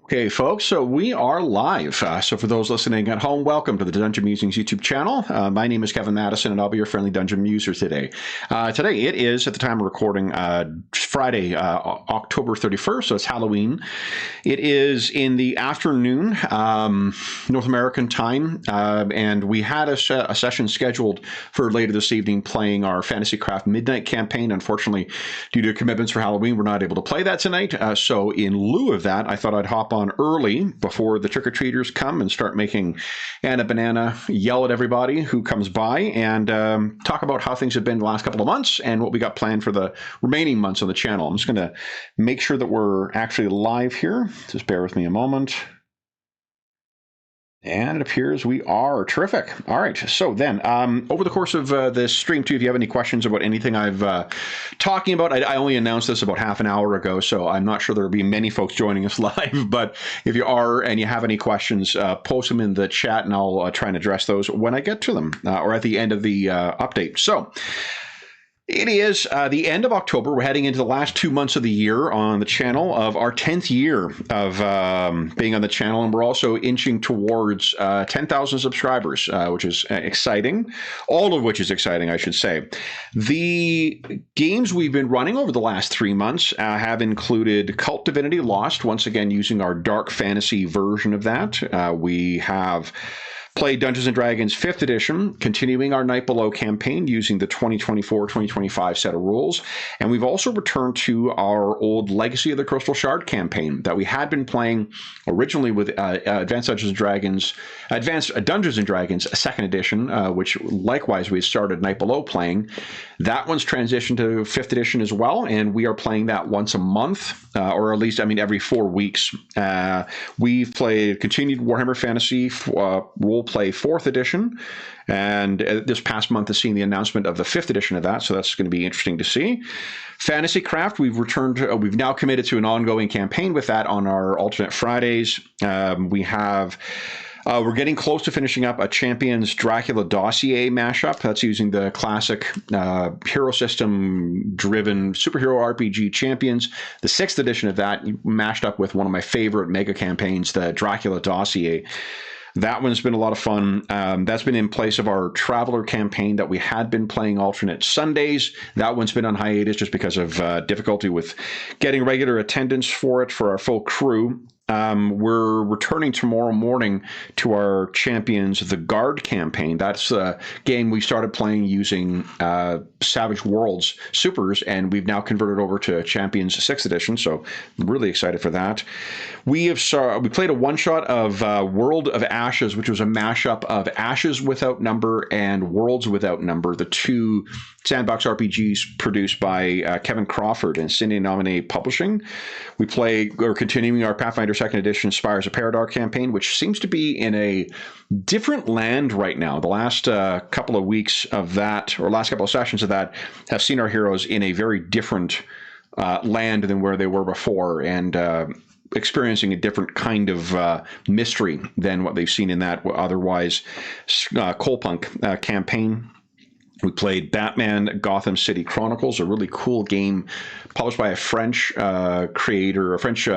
Okay, folks, so we are live. So for those listening at home, welcome to the Dungeon Musings YouTube channel. My name is Kevin Madison, and I'll be your friendly dungeon muser today. Today, it is, at the time of recording, Friday, October 31st, so it's Halloween. It is in the afternoon, North American time, and we had a session scheduled for later this evening playing our Fantasy Craft Midnight campaign. Unfortunately, due to commitments for Halloween, we're not able to play that tonight. So in lieu of that, I thought I'd hop on early before the trick-or-treaters come and start making Anna Banana yell at everybody who comes by and talk about how things have been the last couple of months and what we got planned for the remaining months on the channel. I'm just going to make sure that we're actually live here. Just bear with me a moment. And it appears we are. Terrific. All right. So then, over the course of this stream, too, if you have any questions about anything I've talking about, I only announced this about half an hour ago, so I'm not sure there will be many folks joining us live. But if you are and you have any questions, post them in the chat, and I'll try and address those when I get to them or at the end of the update. So it is the end of October. We're heading into the last 2 months of the year on the channel of our 10th year of being on the channel. And we're also inching towards 10,000 subscribers, which is exciting. All of which is exciting, I should say. The games we've been running over the last 3 months have included Cult Divinity Lost, once again using our dark fantasy version of that. We have played Dungeons & Dragons 5th edition, continuing our Night Below campaign using the 2024-2025 set of rules. And we've also returned to our old Legacy of the Crystal Shard campaign that we had been playing originally with Advanced Dungeons & Dragons 2nd edition, which likewise we started Night Below playing. That one's transitioned to 5th edition as well, and we are playing that once a month, or at least, every 4 weeks. We've played continued Warhammer Fantasy role play 4th edition, and this past month has seen the announcement of the 5th edition of that, so that's going to be interesting to see. Fantasy Craft, we've now committed to an ongoing campaign with that on our alternate Fridays. We're getting close to finishing up a Champions Dracula Dossier mashup. That's using the classic hero system-driven superhero RPG Champions. The 6th edition of that mashed up with one of my favorite mega campaigns, the Dracula Dossier. That one's been a lot of fun. That's been in place of our Traveler campaign that we had been playing alternate Sundays. That one's been on hiatus just because of difficulty with getting regular attendance for it for our full crew. We're returning tomorrow morning to our Champions The Guard campaign. That's a game we started playing using Savage Worlds Supers, and we've now converted over to Champions 6th edition, so I'm really excited for that. We played a one-shot of World of Ashes, which was a mashup of Ashes Without Number and Worlds Without Number, the two sandbox RPGs produced by Kevin Crawford and Cindy Nominee Publishing. We're continuing our Pathfinder 2nd edition Spires of Paradar campaign, which seems to be in a different land right now. The last couple of weeks of that, or last couple of sessions of that, have seen our heroes in a very different land than where they were before, and experiencing a different kind of mystery than what they've seen in that otherwise Coalpunk campaign. We played Batman Gotham City Chronicles, a really cool game published by a French creator, a French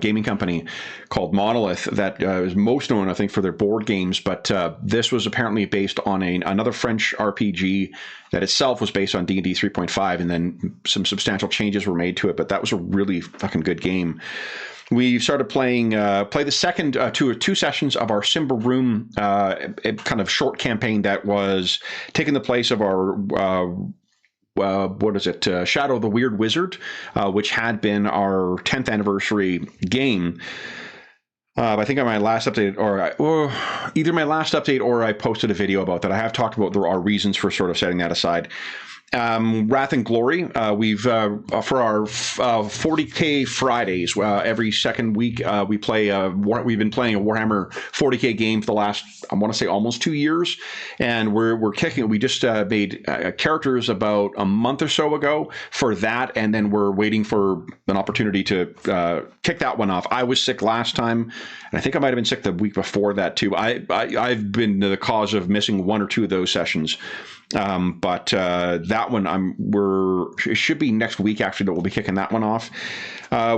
gaming company called Monolith that is most known, I think, for their board games. But this was apparently based on another French RPG that itself was based on D&D 3.5, and then some substantial changes were made to it. But that was a really fucking good game. We started play the second two sessions of our Simba Room kind of short campaign that was taking the place of our Shadow of the Weird Wizard, which had been our 10th anniversary game. I think on my last update, or either my last update or I posted a video about that. I have talked about our reasons for sort of setting that aside. Wrath and Glory, we've for our 40K Fridays, every second week we've been playing a Warhammer 40K game for the last, I want to say, almost 2 years, and we're kicking it. We just made characters about a month or so ago for that, and then we're waiting for an opportunity to kick that one off. I was sick last time, and I think I might have been sick the week before that too. I've been the cause of missing one or two of those sessions. But that one, it should be next week actually that we'll be kicking that one off.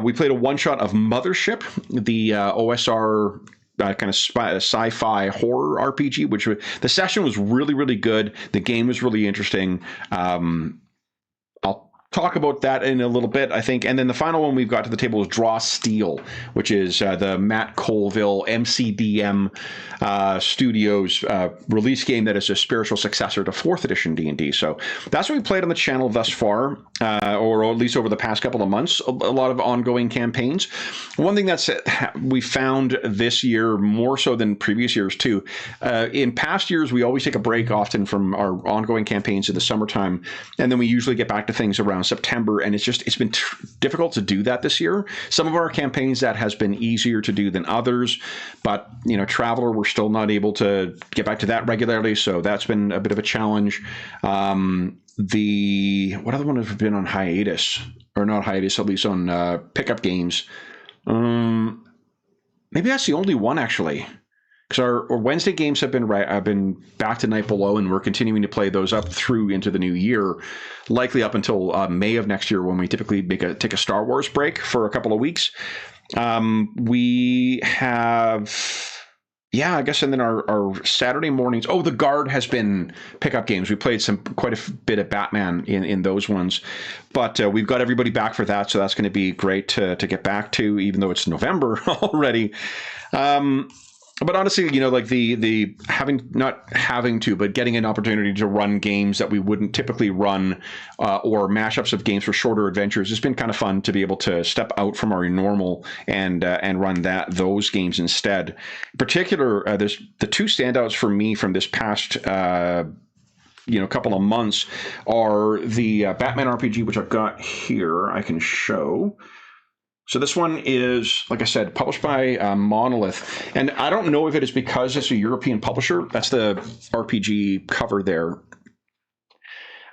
We played a one shot of Mothership, the OSR kind of sci-fi horror RPG, which the session was really, really good. The game was really interesting. I'll talk about that in a little bit, I think. And then the final one we've got to the table is Draw Steel, which is the Matt Colville MCDM Studios release game that is a spiritual successor to 4th edition D&D. So that's what we played on the channel thus far, or at least over the past couple of months, a lot of ongoing campaigns. One thing that's we found this year, more so than previous years too, in past years, we always take a break often from our ongoing campaigns in the summertime, and then we usually get back to things around September, and it's been difficult to do that this year. Some of our campaigns that has been easier to do than others, but Traveler, we're still not able to get back to that regularly, so that's been a bit of a challenge. What other one have been on hiatus, or not hiatus, at least on pickup games? Maybe that's the only one actually. Because our Wednesday games have been back to Night Below, and we're continuing to play those up through into the new year, likely up until May of next year, when we typically take a Star Wars break for a couple of weeks. We have, I guess, and then our Saturday mornings. Oh, The Guard has been pickup games. We played quite a bit of Batman in those ones, but we've got everybody back for that, so that's going to be great to get back to, even though it's November already. But honestly, like the but getting an opportunity to run games that we wouldn't typically run, or mashups of games for shorter adventures, it's been kind of fun to be able to step out from our normal and run those games instead. In particular, there's the two standouts for me from this past couple of months are the Batman RPG, which I've got here. I can show. So this one is, like I said, published by Monolith. And I don't know if it is because it's a European publisher. That's the RPG cover there.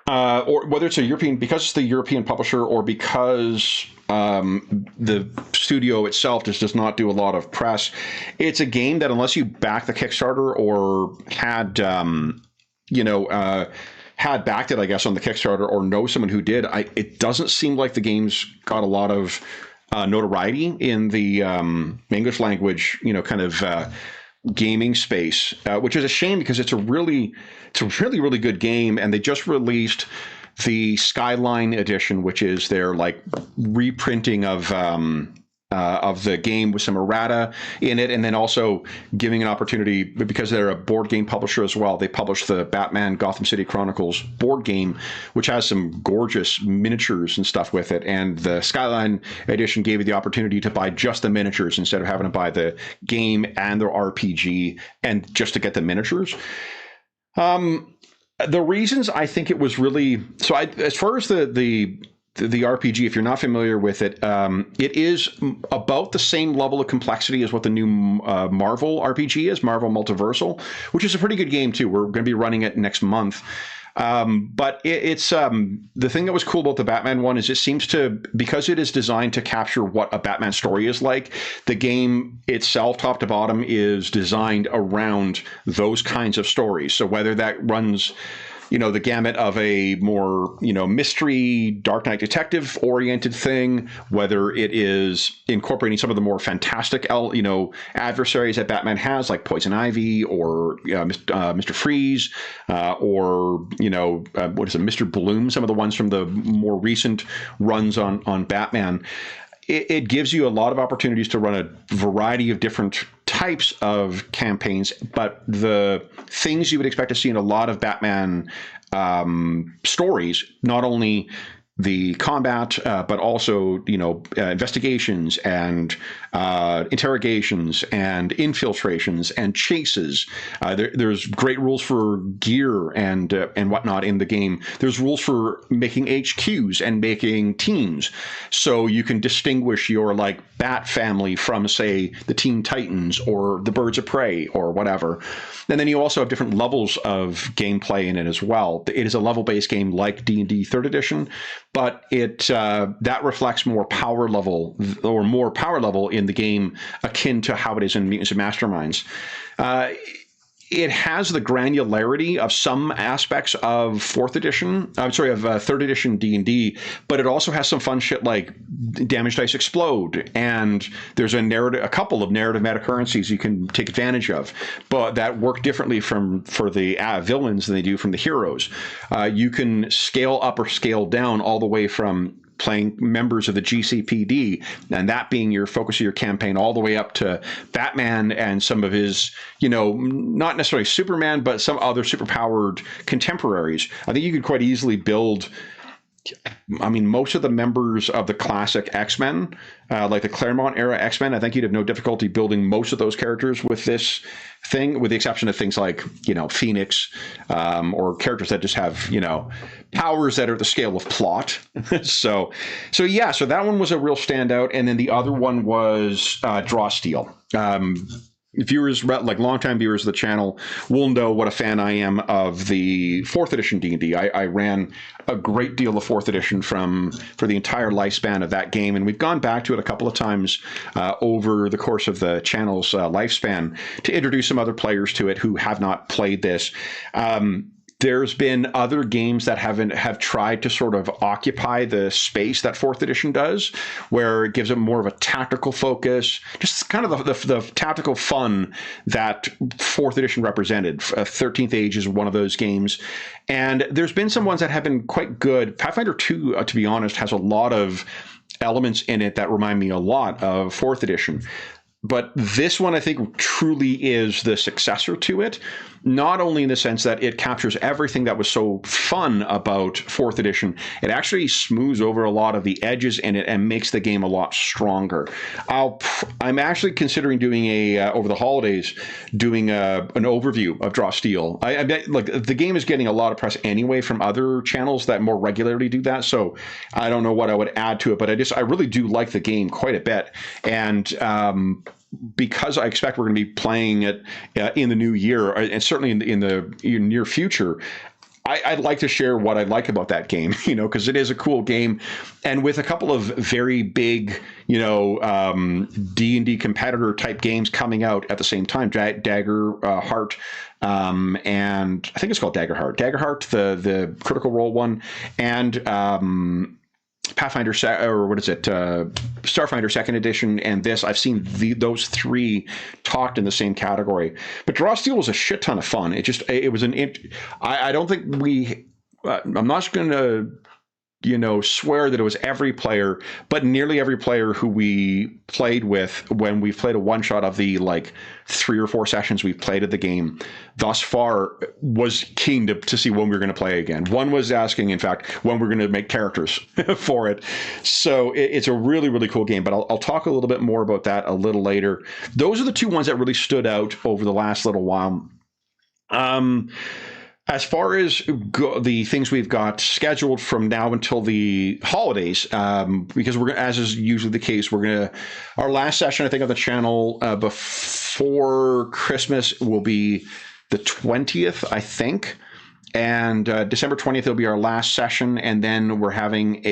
Or whether it's because it's the European publisher, or because the studio itself does not do a lot of press. It's a game that, unless you back the Kickstarter or had backed it, I guess, on the Kickstarter, or know someone who did, it doesn't seem like the game's got a lot of notoriety in the English language, gaming space, which is a shame, because it's a really good game. And they just released the Skyline edition, which is their reprinting of the game with some errata in it, and then also giving an opportunity, because they're a board game publisher as well. They published the Batman Gotham City Chronicles board game, which has some gorgeous miniatures and stuff with it, and the Skyline edition gave you the opportunity to buy just the miniatures instead of having to buy the game and their RPG, and just to get the miniatures. The reasons I think it was really as far as the RPG, if you're not familiar with it, it is about the same level of complexity as what the new Marvel RPG is, Marvel Multiversal, which is a pretty good game too. We're going to be running it next month. But it's the thing that was cool about the Batman one is it seems to, because it is designed to capture what a Batman story is like, the game itself, top to bottom, is designed around those kinds of stories. So whether that runs the gamut of a more, mystery, Dark Knight detective oriented thing, whether it is incorporating some of the more fantastic, adversaries that Batman has, like Poison Ivy, or Mr. Freeze, or, what is it, Mr. Bloom, some of the ones from the more recent runs on Batman. It gives you a lot of opportunities to run a variety of different types of campaigns, but the things you would expect to see in a lot of Batman stories, not only the combat, but also, investigations and interrogations and infiltrations and chases. There's great rules for gear and whatnot in the game. There's rules for making HQs and making teams, so you can distinguish your Bat family from, say, the Teen Titans or the Birds of Prey or whatever. And then you also have different levels of gameplay in it as well. It is a level-based game like D&D 3rd edition, but it that reflects more power level in the game, akin to how it is in Mutants and Masterminds. it has the granularity of some aspects of fourth edition. I'm sorry, of third edition D&D, but it also has some fun shit like damage dice explode, and there's a couple of narrative meta currencies you can take advantage of, but that work differently for the villains than they do from the heroes. You can scale up or scale down all the way from playing members of the GCPD, and that being your focus of your campaign, all the way up to Batman and some of his, not necessarily Superman, but some other superpowered contemporaries. I think you could quite easily build, most of the members of the classic X-Men, like the Claremont era X-Men, I think you'd have no difficulty building most of those characters with this thing, with the exception of things like, Phoenix, or characters that just have, powers that are the scale of plot. So that one was a real standout. And then the other one was Draw Steel. Viewers, like longtime viewers of the channel, will know what a fan I am of the 4th edition D&D. I ran a great deal of 4th edition for the entire lifespan of that game, and we've gone back to it a couple of times over the course of the channel's lifespan to introduce some other players to it who have not played this. There's been other games that have tried to sort of occupy the space that 4th edition does, where it gives it more of a tactical focus, just kind of the tactical fun that 4th edition represented. 13th Age is one of those games. And there's been some ones that have been quite good. Pathfinder 2, to be honest, has a lot of elements in it that remind me a lot of 4th edition. But this one, I think, truly is the successor to it, not only in the sense that it captures everything that was so fun about 4th edition, it actually smooths over a lot of the edges in it and makes the game a lot stronger. I'm actually considering doing over the holidays, doing an overview of Draw Steel. I bet, like, the game is getting a lot of press anyway from other channels that more regularly do that, so I don't know what I would add to it, but I really do like the game quite a bit. And because I expect we're going to be playing it in the new year, and certainly in the near future, I'd like to share what I like about that game, because it is a cool game. And with a couple of very big, D&D competitor type games coming out at the same time, Dagger Heart, and I think it's called Dagger Heart, the Critical Role one, and Pathfinder, Starfinder Second Edition, and this. I've seen those three talked in the same category. But Draw Steel was a shit ton of fun. I don't think I'm not going to, swear that it was every player, but nearly every player who we played with when we've played a one shot of the 3 or 4 sessions we've played of the game thus far was keen to see when we were going to play again. One was asking, in fact, when we're going to make characters for it. So it's a really, really cool game, but I'll talk a little bit more about that a little later. Those are the two ones that really stood out over the last little while. As far as the things we've got scheduled from now until the holidays, because as is usually the case, our last session, I think, on the channel before Christmas will be the 20th, I think. And December 20th will be our last session. And then we're having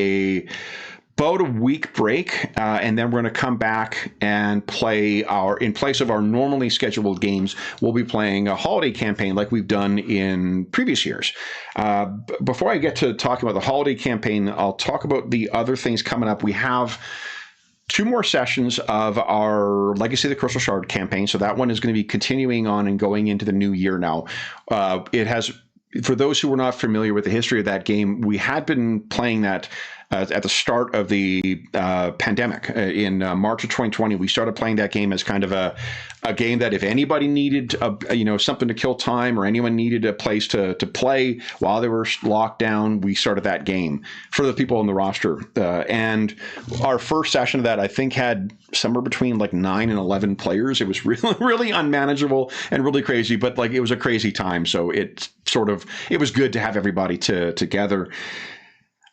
about a week break, and then we're going to come back and play in place of our normally scheduled games, we'll be playing a holiday campaign like we've done in previous years. Before I get to talking about the holiday campaign, I'll talk about the other things coming up. We have 2 more sessions of our Legacy of the Crystal Shard campaign, so that one is going to be continuing on and going into the new year now. It has, for those who were not familiar with the history of that game, we had been playing that at the start of the pandemic in March of 2020. We started playing that game as kind of a game that if anybody needed something to kill time, or anyone needed a place to play while they were locked down, we started that game for the people on the roster. And our first session of that, I think, had somewhere between 9 and 11 players. It was really, really unmanageable and really crazy, but it was a crazy time. So it was good to have everybody together.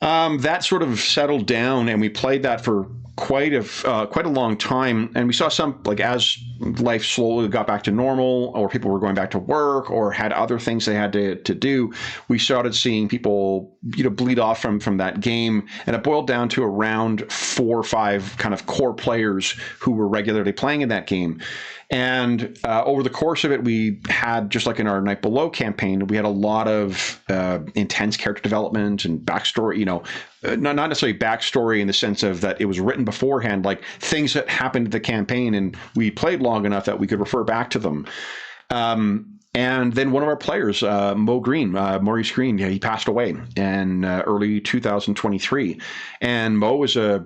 That sort of settled down, and we played that for quite a long time. And we saw some, as life slowly got back to normal, or people were going back to work, or had other things they had to do, we started seeing people, bleed off from that game, and it boiled down to around 4 or 5 kind of core players who were regularly playing in that game. And over the course of it, we had, just like in our Night Below campaign, we had a lot of intense character development and backstory, not necessarily backstory in the sense of that it was written beforehand, like things that happened in the campaign, and we played long enough that we could refer back to them. And then one of our players, Maurice Green, he passed away in early 2023. And Mo was a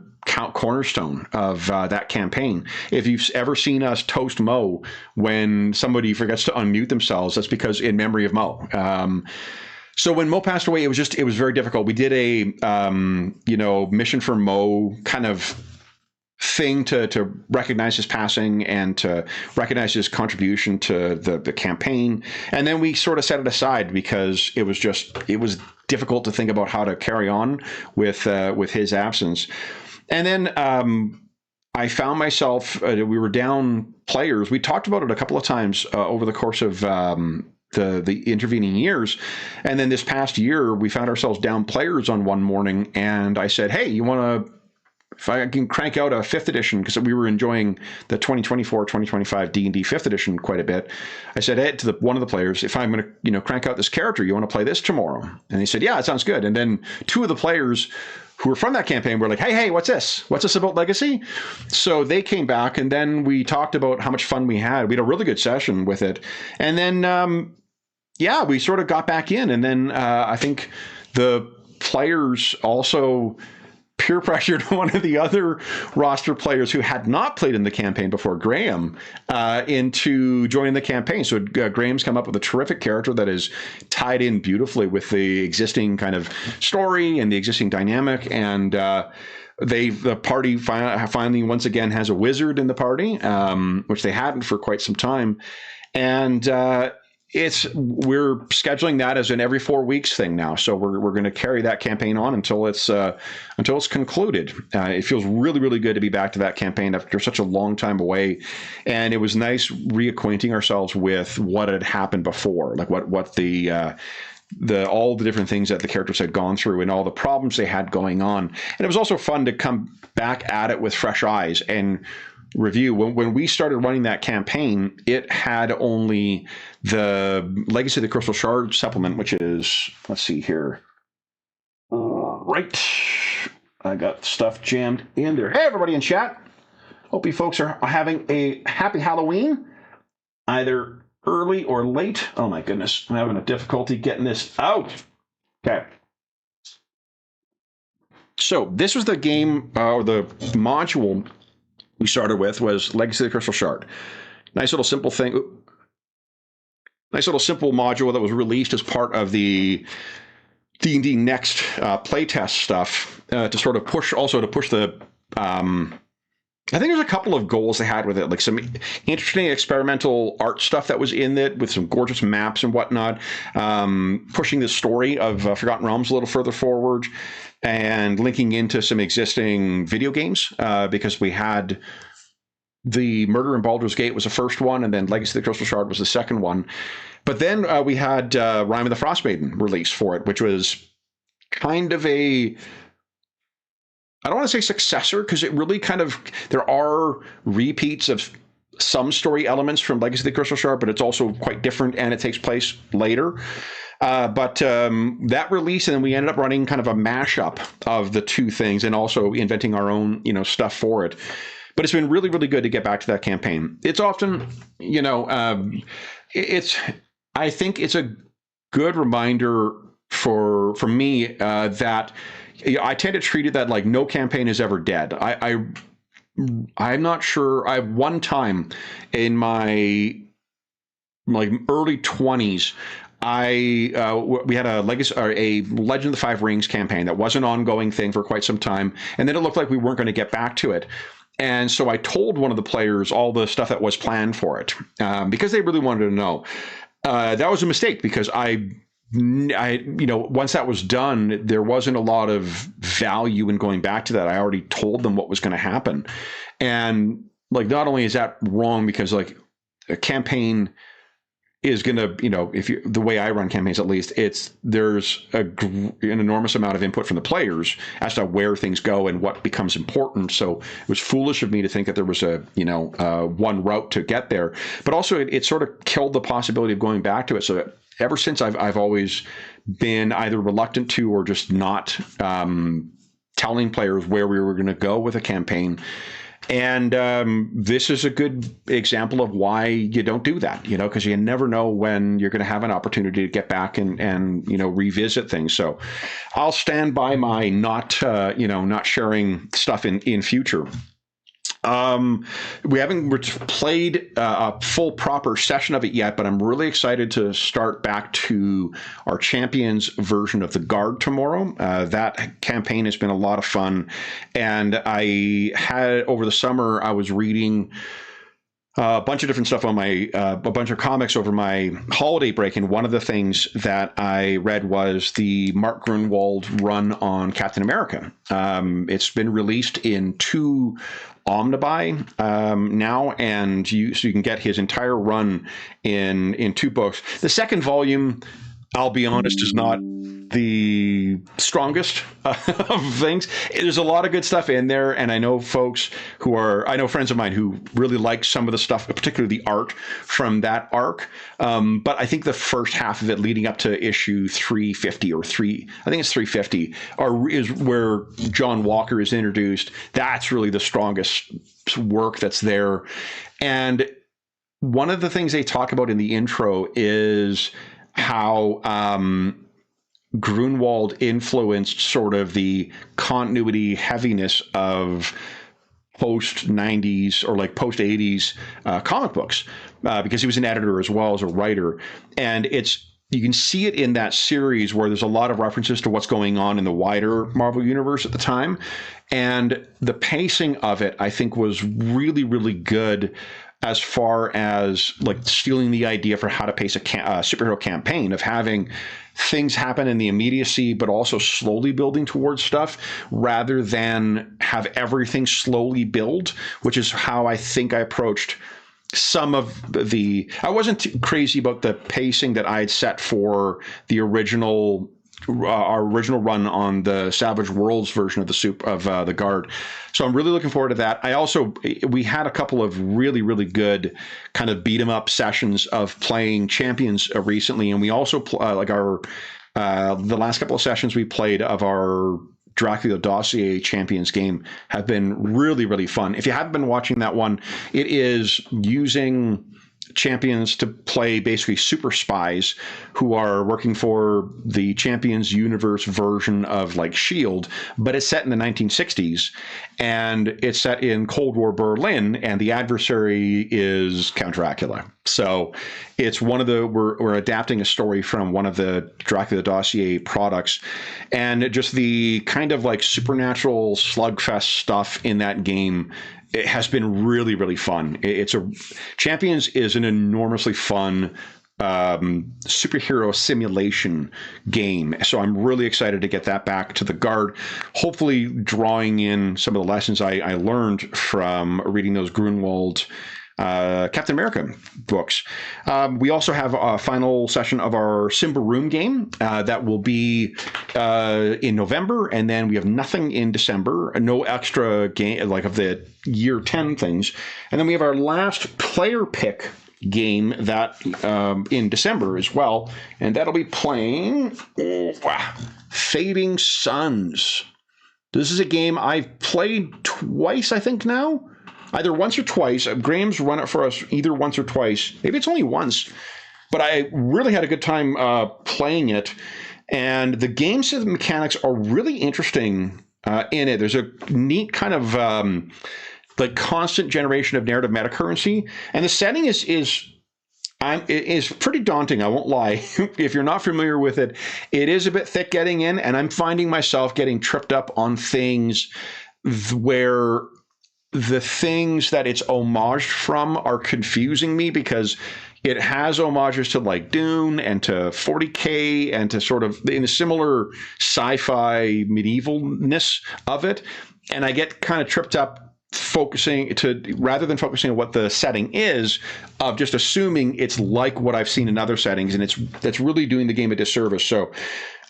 cornerstone of that campaign. If you've ever seen us toast Mo when somebody forgets to unmute themselves, that's because in memory of Mo. So when Mo passed away, it was very difficult. We did a mission for Mo kind of thing to recognize his passing and to recognize his contribution to the campaign. And then we sort of set it aside because it was difficult to think about how to carry on with his absence. And then I found myself, we were down players. We talked about it a couple of times over the course of the intervening years. And then this past year, we found ourselves down players on one morning. And I said, hey, you want to, if I can crank out a 5th edition, because we were enjoying the 2024-2025 D&D 5th edition quite a bit. I said, hey, to one of the players, if I'm going to crank out this character, you want to play this tomorrow? And he said, yeah, it sounds good. And then 2 of the players who were from that campaign were like, hey, what's this? What's this about Legacy? So they came back, and then we talked about how much fun we had. We had a really good session with it. And then, we sort of got back in. And then I think the players also peer pressured one of the other roster players who had not played in the campaign before, Graham, into joining the campaign. So Graham's come up with a terrific character that is tied in beautifully with the existing kind of story and the existing dynamic. And the party finally once again has a wizard in the party, which they hadn't for quite some time. And we're scheduling that as an every 4 weeks thing now. So we're going to carry that campaign on until it's concluded. It feels really, really good to be back to that campaign after such a long time away. And it was nice reacquainting ourselves with what had happened before, like what all the different things that the characters had gone through and all the problems they had going on. And it was also fun to come back at it with fresh eyes and review. When we started running that campaign, it had only the Legacy of the Crystal Shard supplement, which is, let's see here. Right. I got stuff jammed in there. Hey, everybody in chat. Hope you folks are having a happy Halloween, either early or late. Oh, my goodness. I'm having a difficulty getting this out. Okay. So this was the game, or the module we started with, was Legacy of the Crystal Shard. Nice little simple thing. Nice little simple module that was released as part of the D&D Next playtest stuff to sort of push the. I think there's a couple of goals they had with it, like some interesting experimental art stuff that was in it with some gorgeous maps and whatnot, pushing the story of Forgotten Realms a little further forward, and linking into some existing video games, because we had the Murder in Baldur's Gate was the first one, and then Legacy of the Crystal Shard was the second one. But then we had Rime of the Frostmaiden release for it, which was kind of I don't want to say successor, because it really kind of, there are repeats of some story elements from Legacy of the Crystal Shard, but it's also quite different, and it takes place later. But that release, and then we ended up running kind of a mashup of the two things, and also inventing our own, stuff for it. But it's been really, really good to get back to that campaign. It's often, I think it's a good reminder for me that I tend to treat it that like no campaign is ever dead. I'm not sure. I have one time in my early 20s, we had a Legacy or a Legend of the Five Rings campaign that was an ongoing thing for quite some time, and then it looked like we weren't going to get back to it. And so I told one of the players all the stuff that was planned for it, because they really wanted to know. That was a mistake, because I once that was done, there wasn't a lot of value in going back to that. I already told them what was going to happen. And like, not only is that wrong because like a campaign is going to, if you, the way I run campaigns, at least, there's an enormous amount of input from the players as to where things go and what becomes important. So it was foolish of me to think that there was one route to get there, but also it sort of killed the possibility of going back to it. So ever since I've always been either reluctant to or just not telling players where we were going to go with a campaign. And this is a good example of why you don't do that, because you never know when you're going to have an opportunity to get back and revisit things. So I'll stand by my not sharing stuff in future. We haven't played a full proper session of it yet, but I'm really excited to start back to our Champions version of the Guard tomorrow. That campaign has been a lot of fun, and I had over the summer I was reading a bunch of different stuff on my a bunch of comics over my holiday break, and one of the things that I read was the Mark Grunwald run on Captain America. It's been released in 2 omnibuy now, and so you can get his entire run in 2 books. The second volume, I'll be honest, is not the strongest of things. There's a lot of good stuff in there, and I know I know friends of mine who really like some of the stuff, particularly the art from that arc. But I think the first half of it, leading up to issue 350 I think it's 350, is where John Walker is introduced. That's really the strongest work that's there. And one of the things they talk about in the intro is how Grunwald influenced sort of the continuity heaviness of post 90s or like post 80s comic books, because he was an editor as well as a writer. And you can see it in that series where there's a lot of references to what's going on in the wider Marvel universe at the time. And the pacing of it, I think, was really, really good as far as like stealing the idea for how to pace a superhero campaign, of having things happen in the immediacy, but also slowly building towards stuff rather than have everything slowly build, which is how I think I approached some of I wasn't too crazy about the pacing that I had set for the original our original run on the Savage Worlds version of the Guard. So I'm really looking forward to that. We had a couple of really, really good kind of beat 'em up sessions of playing Champions recently, and we also the last couple of sessions we played of our Dracula Dossier Champions game have been really, really fun. If you haven't been watching that one, it is using Champions to play basically super spies who are working for the Champions universe version of like S.H.I.E.L.D., but it's set in the 1960s, and it's set in Cold War Berlin, and the adversary is Count Dracula. So it's we're adapting a story from one of the Dracula Dossier products, and just the kind of like supernatural slugfest stuff in that game, it has been really, really fun. Champions is an enormously fun superhero simulation game. So I'm really excited to get that back to the Guard, hopefully drawing in some of the lessons I learned from reading those Grunwald Captain America books. We also have a final session of our Simba Room game that will be in November, and then we have nothing in December, no extra game like of the year 10 things. And then we have our last player pick game that in December as well, and that'll be playing Fading Suns. This is a game I've played twice, I think now. Either once or twice. Graham's run it for us either once or twice. Maybe it's only once. But I really had a good time playing it. And the game system mechanics are really interesting in it. There's a neat kind of like constant generation of narrative metacurrency. And the setting is pretty daunting, I won't lie. If you're not familiar with it, it is a bit thick getting in. And I'm finding myself getting tripped up on things where the things that it's homaged from are confusing me, because it has homages to like Dune and to 40K and to sort of in a similar sci-fi medievalness of it. And I get kind of tripped up rather than focusing on what the setting is, of just assuming it's like what I've seen in other settings, and that's really doing the game a disservice. So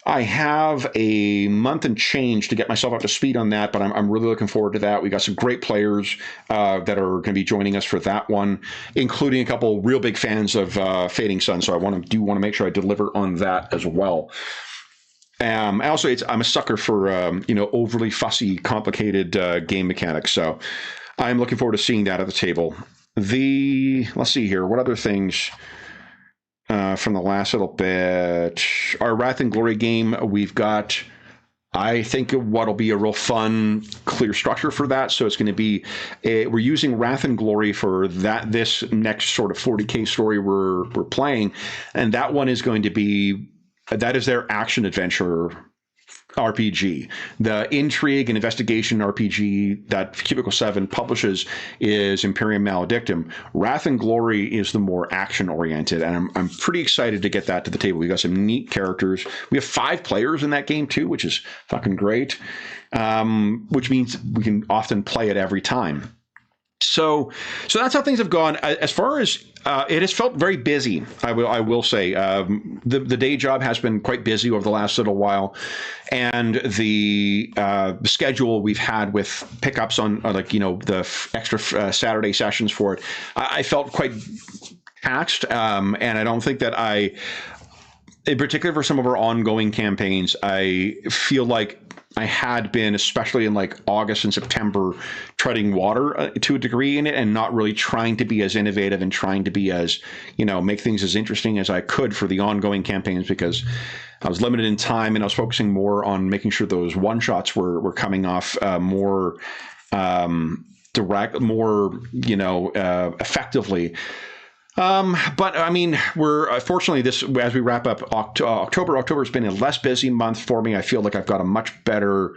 I have a month and change to get myself up to speed on that, but I'm really looking forward to that. We got some great players that are going to be joining us for that one, including a couple real big fans of Fading Sun. So I want to make sure I deliver on that as well. Also, I'm a sucker for overly fussy, complicated game mechanics. So I'm looking forward to seeing that at the table. Let's see here, what other things? From the last little bit, our Wrath and Glory game, we've got, I think, what'll be a real fun, clear structure for that. So it's going to be, we're using Wrath and Glory for this next sort of 40K story we're playing, and that one is going to be, that is their action adventure RPG. The intrigue and investigation RPG that Cubicle 7 publishes is Imperium Maledictum. Wrath and Glory is the more action-oriented, and I'm pretty excited to get that to the table. We got some neat characters. We have 5 players in that game, too, which is fucking great, which means we can often play it every time. So that's how things have gone. As far as it has felt very busy, I will say. The day job has been quite busy over the last little while, and the schedule we've had with pickups on the extra Saturday sessions for it, I felt quite taxed, and I don't think that in particular for some of our ongoing campaigns, I feel like I had been, especially in like August and September, treading water to a degree in it, and not really trying to be as innovative and trying to be as, make things as interesting as I could for the ongoing campaigns, because I was limited in time and I was focusing more on making sure those one-shots were coming off more direct, more, effectively. But I mean, we're fortunately as we wrap up October has been a less busy month for me. I feel like I've got a much better,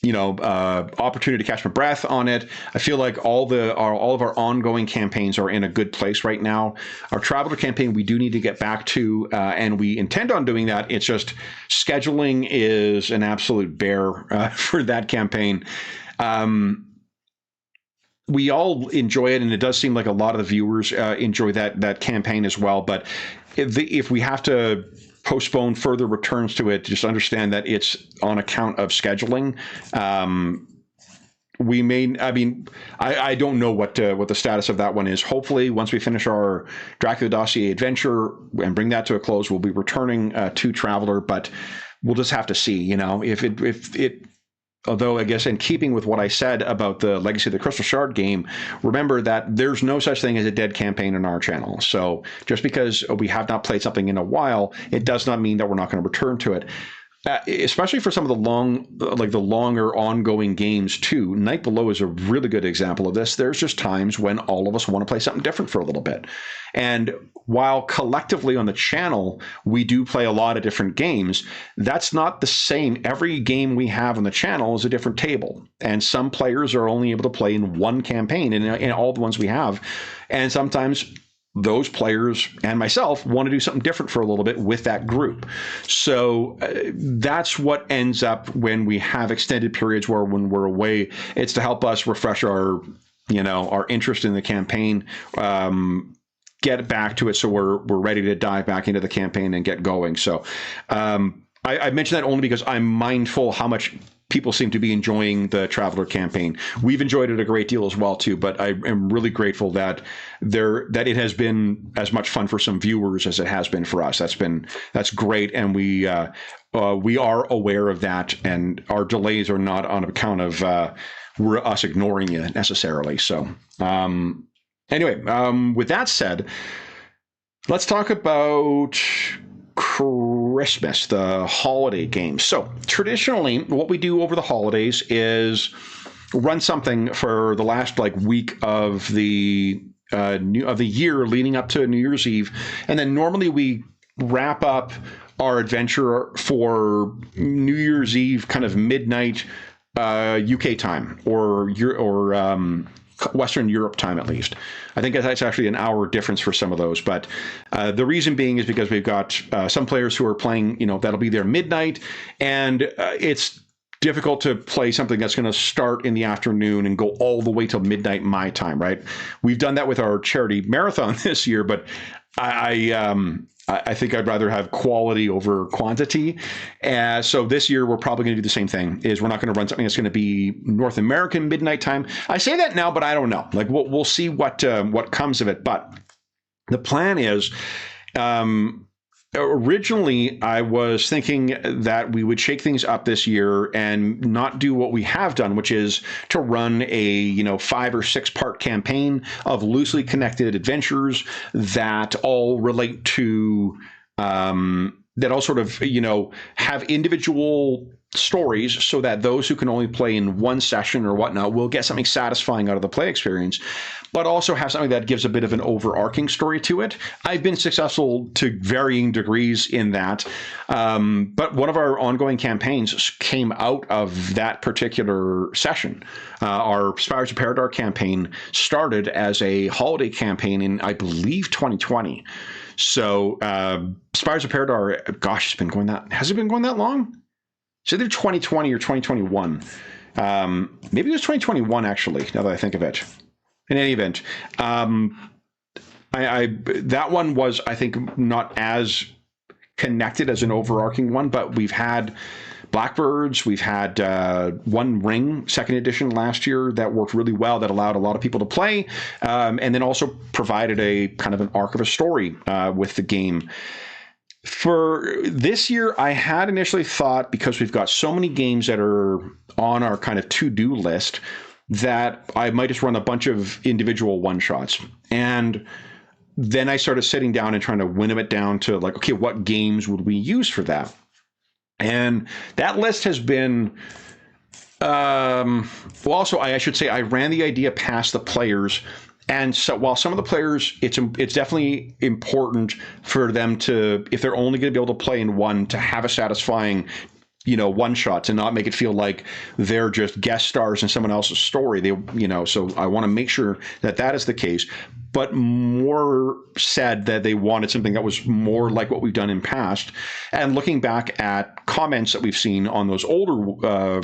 opportunity to catch my breath on it. I feel like all of our ongoing campaigns are in a good place right now. Our Traveler campaign, we do need to get back to, and we intend on doing that. It's just scheduling is an absolute bear for that campaign. We all enjoy it, and it does seem like a lot of the viewers enjoy that campaign as well. But if we have to postpone further returns to it, just understand that it's on account of scheduling. I don't know what the status of that one is. Hopefully, once we finish our Dracula Dossier adventure and bring that to a close, we'll be returning to Traveler. But we'll just have to see. If it Although, I guess, in keeping with what I said about the Legacy of the Crystal Shard game, remember that there's no such thing as a dead campaign on our channel. So just because we have not played something in a while, it does not mean that we're not going to return to it. Especially for some of the longer ongoing games too. Night Below is a really good example of this. There's just times when all of us want to play something different for a little bit. And while collectively on the channel, we do play a lot of different games, that's not the same. Every game we have on the channel is a different table. And some players are only able to play in one campaign in all the ones we have. And sometimes those players and myself want to do something different for a little bit with that group. So that's what ends up when we have extended periods when we're away. It's to help us refresh our interest in the campaign, get back to it so we're ready to dive back into the campaign and get going. So I mention that only because I'm mindful how much people seem to be enjoying the Traveler campaign. We've enjoyed it a great deal as well too, but I am really grateful that it has been as much fun for some viewers as it has been for us. That's great, and we are aware of that, and our delays are not on account of us ignoring you necessarily. So anyway, with that said, let's talk about Christmas, the holiday games. So traditionally, what we do over the holidays is run something for the last week of the year leading up to New Year's Eve, and then normally we wrap up our adventure for New Year's Eve, kind of midnight UK time or Western Europe time, at least. I think that's actually an hour difference for some of those. But the reason being is because we've got some players who are playing, that'll be their midnight. And it's difficult to play something that's going to start in the afternoon and go all the way till midnight my time, right? We've done that with our charity marathon this year, but I think I'd rather have quality over quantity. So this year we're probably going to do the same thing. Is we're not going to run something that's going to be North American midnight time. I say that now, but I don't know. Like we'll see what comes of it. But the plan is. Originally, I was thinking that we would shake things up this year and not do what we have done, which is to run a 5 or 6 part campaign of loosely connected adventures that all relate to that all sort of have individual stories, so that those who can only play in one session or whatnot will get something satisfying out of the play experience, but also have something that gives a bit of an overarching story to it. I've been successful to varying degrees in that, but one of our ongoing campaigns came out of that particular session. Our Spires of Paradar campaign started as a holiday campaign in, I believe, 2020. So Spires of Paradar, gosh, has it been going that long? It's either 2020 or 2021. Maybe it was 2021, actually, now that I think of it. In any event, that one was, I think, not as connected as an overarching one, but we've had Blackbirds, we've had One Ring, 2nd edition last year, that worked really well, that allowed a lot of people to play, and then also provided a kind of an arc of a story with the game. For this year, I had initially thought, because we've got so many games that are on our kind of to-do list, that I might just run a bunch of individual one-shots. And then I started sitting down and trying to winnow it down to like, okay, what games would we use for that? And that list has been, well, also, I should say, I ran the idea past the players. And so while some of the players, it's definitely important for them to, if they're only going to be able to play in one, to have a satisfying, one shots and not make it feel like they're just guest stars in someone else's story. So I want to make sure that is the case. But more said that they wanted something that was more like what we've done in past. And looking back at comments that we've seen on those older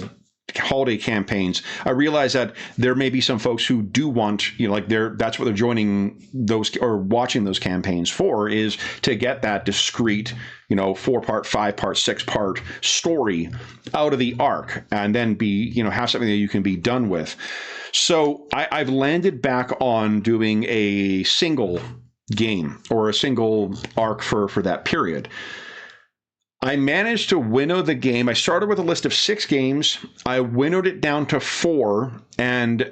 holiday campaigns, I realize that there may be some folks who do want, that's what they're joining those or watching those campaigns for, is to get that discrete, 4-part, 5-part, 6-part story out of the arc, and then have something that you can be done with. So I've landed back on doing a single game or a single arc for that period. I managed to winnow the game. I started with a list of 6 games. I winnowed it down to 4 and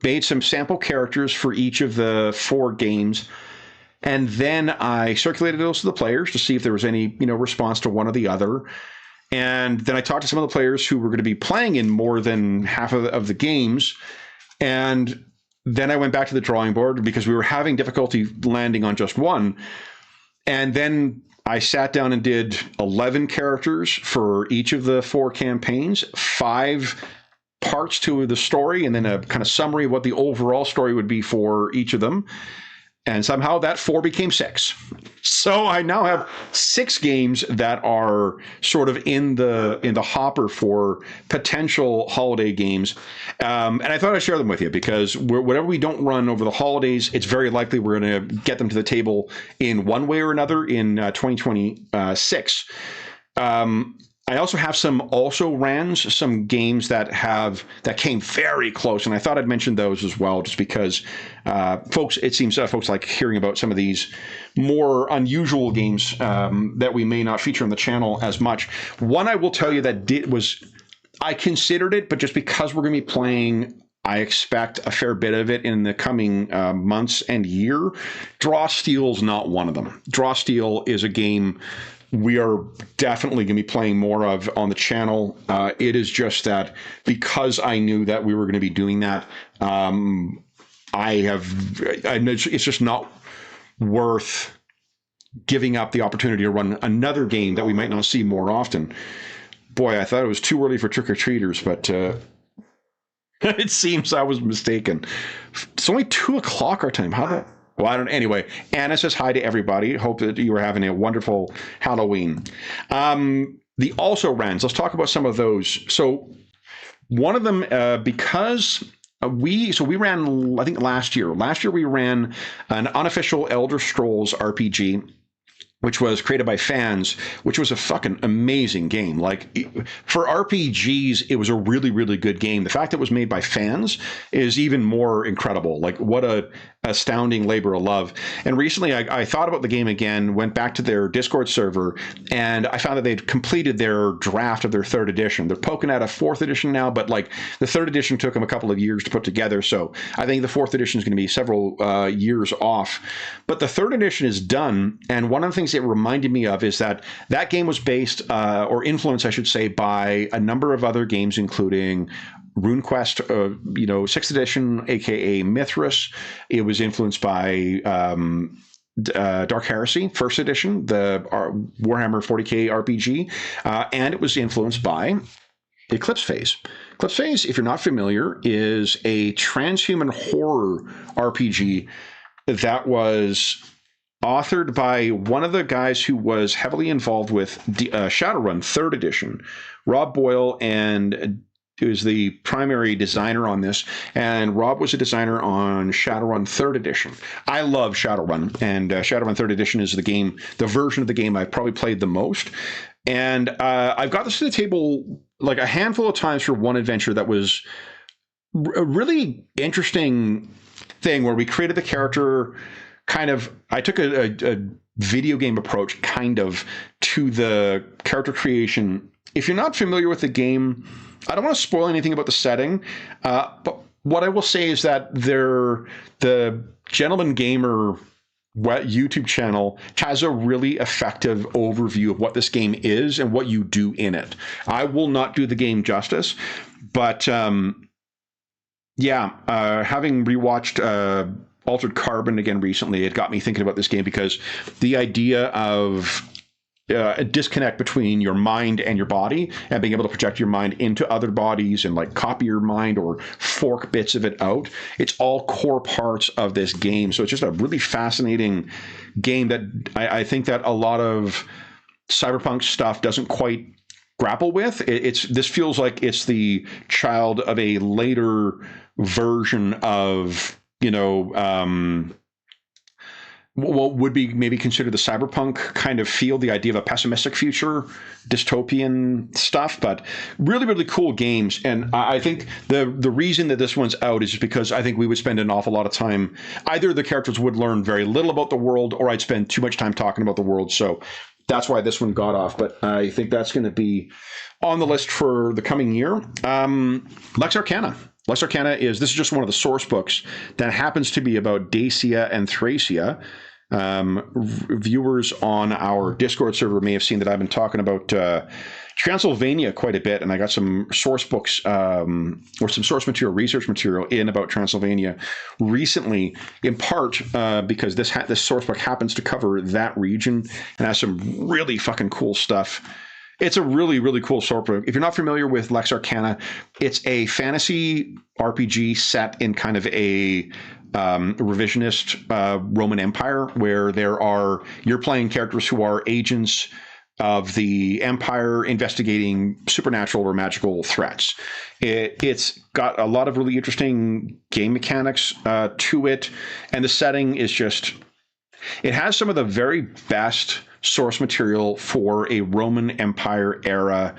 made some sample characters for each of the 4 games. And then I circulated those to the players to see if there was any, response to one or the other. And then I talked to some of the players who were going to be playing in more than half of the games. And then I went back to the drawing board because we were having difficulty landing on just one. And then I sat down and did 11 characters for each of the 4 campaigns, 5 parts to the story, and then a kind of summary of what the overall story would be for each of them. And somehow that 4 became 6. So I now have 6 games that are sort of in the hopper for potential holiday games. And I thought I'd share them with you because whatever we don't run over the holidays, it's very likely we're going to get them to the table in one way or another in 2026. I also have some also-rans, some games that came very close, and I thought I'd mention those as well, just because it seems folks like hearing about some of these more unusual games that we may not feature on the channel as much. One I will tell you I considered it, but just because we're going to be playing, I expect a fair bit of it in the coming months and year. Draw Steel's not one of them. Draw Steel is a game we are definitely going to be playing more of on the channel. It is just that because I knew that we were going to be doing that, it's just not worth giving up the opportunity to run another game that we might not see more often. Boy, I thought it was too early for trick-or-treaters, but it seems I was mistaken. It's only 2:00 our time. How about... Well, I don't. Anyway, Anna says hi to everybody. Hope that you are having a wonderful Halloween. The also rans. Let's talk about some of those. So One of them, because we ran, I think last year we ran an unofficial Elder Scrolls RPG, which was created by fans, which was a fucking amazing game. Like, for RPGs, it was a really, really good game. The fact that it was made by fans is even more incredible. Like, what a astounding labor of love. And recently I thought about the game again, went back to their Discord server, and I found that they'd completed their draft of their third edition. They're poking at a fourth edition now, but like the third edition took them a couple of years to put together. So I think the fourth edition is going to be several years off. But the third edition is done. And one of the things it reminded me of is that that game was based, or influenced, I should say, by a number of other games, including RuneQuest, 6th edition, aka Mithras. It was influenced by Dark Heresy, 1st edition, the Warhammer 40k RPG, and it was influenced by Eclipse Phase. Eclipse Phase, if you're not familiar, is a transhuman horror RPG that was authored by one of the guys who was heavily involved with Shadowrun 3rd edition, Rob Boyle, and who's the primary designer on this. And Rob was a designer on Shadowrun 3rd edition. I love Shadowrun, and Shadowrun 3rd edition is the version of the game I've probably played the most. And I've got this to the table like a handful of times for one adventure that was a really interesting thing where we created the character kind of, I took a video game approach kind of to the character creation. If you're not familiar with the game, I don't want to spoil anything about the setting, but what I will say is that the Gentleman Gamer YouTube channel has a really effective overview of what this game is and what you do in it. I will not do the game justice, but having rewatched Altered Carbon again recently, it got me thinking about this game because the idea of a disconnect between your mind and your body and being able to project your mind into other bodies and like copy your mind or fork bits of it out. It's all core parts of this game. So it's just a really fascinating game that I think that a lot of cyberpunk stuff doesn't quite grapple with. This feels like it's the child of a later version of, what would be maybe considered the cyberpunk kind of feel, the idea of a pessimistic future, dystopian stuff, but really, really cool games. And I think the reason that this one's out is just because I think we would spend an awful lot of time, either the characters would learn very little about the world or I'd spend too much time talking about the world. So that's why this one got off. But I think that's going to be on the list for the coming year. Lex Arcana. Lex Arcana this is just one of the source books that happens to be about Dacia and Thracia. Viewers on our Discord server may have seen that I've been talking about Transylvania quite a bit, and I got some source books or some source material, research material in about Transylvania recently, in part because this source book happens to cover that region and has some really fucking cool stuff. It's a really, really cool source book. If you're not familiar with Lex Arcana, it's a fantasy RPG set in kind of a revisionist Roman Empire, where you're playing characters who are agents of the Empire investigating supernatural or magical threats. It's got a lot of really interesting game mechanics to it, and the setting is it has some of the very best source material for a Roman Empire era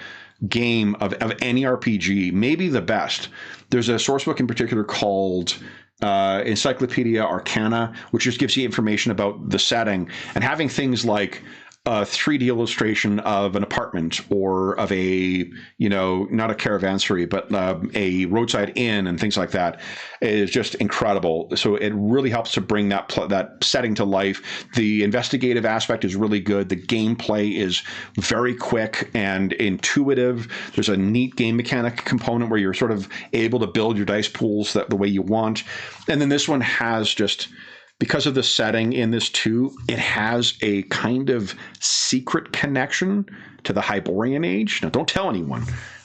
game of any RPG, maybe the best. There's a source book in particular called Encyclopedia Arcana, which just gives you information about the setting, and having things like a 3D illustration of an apartment or of a, not a caravansary, but a roadside inn and things like that is just incredible. So it really helps to bring that setting to life. The investigative aspect is really good. The gameplay is very quick and intuitive. There's a neat game mechanic component where you're sort of able to build your dice pools the way you want. And then this one has because of the setting in this too, it has a kind of secret connection to the Hyborian Age. Now, don't tell anyone.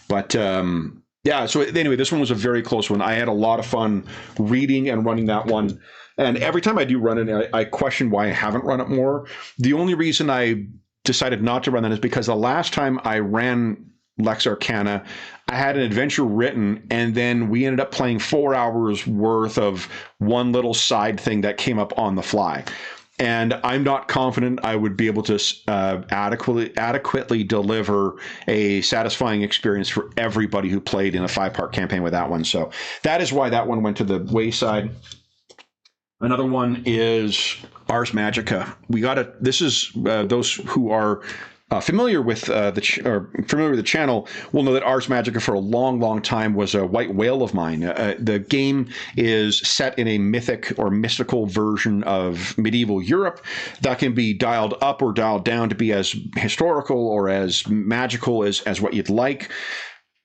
But so anyway, this one was a very close one. I had a lot of fun reading and running that one. And every time I do run it, I question why I haven't run it more. The only reason I decided not to run that is because the last time I ran Lex Arcana. I had an adventure written, and then we ended up playing 4 hours worth of one little side thing that came up on the fly. And I'm not confident I would be able to adequately deliver a satisfying experience for everybody who played in a 5-part campaign with that one. So that is why that one went to the wayside. Another one is Ars Magica. This is those who are familiar with the channel will know that Ars Magica for a long, long time was a white whale of mine. The game is set in a mythic or mystical version of medieval Europe that can be dialed up or dialed down to be as historical or as magical as what you'd like.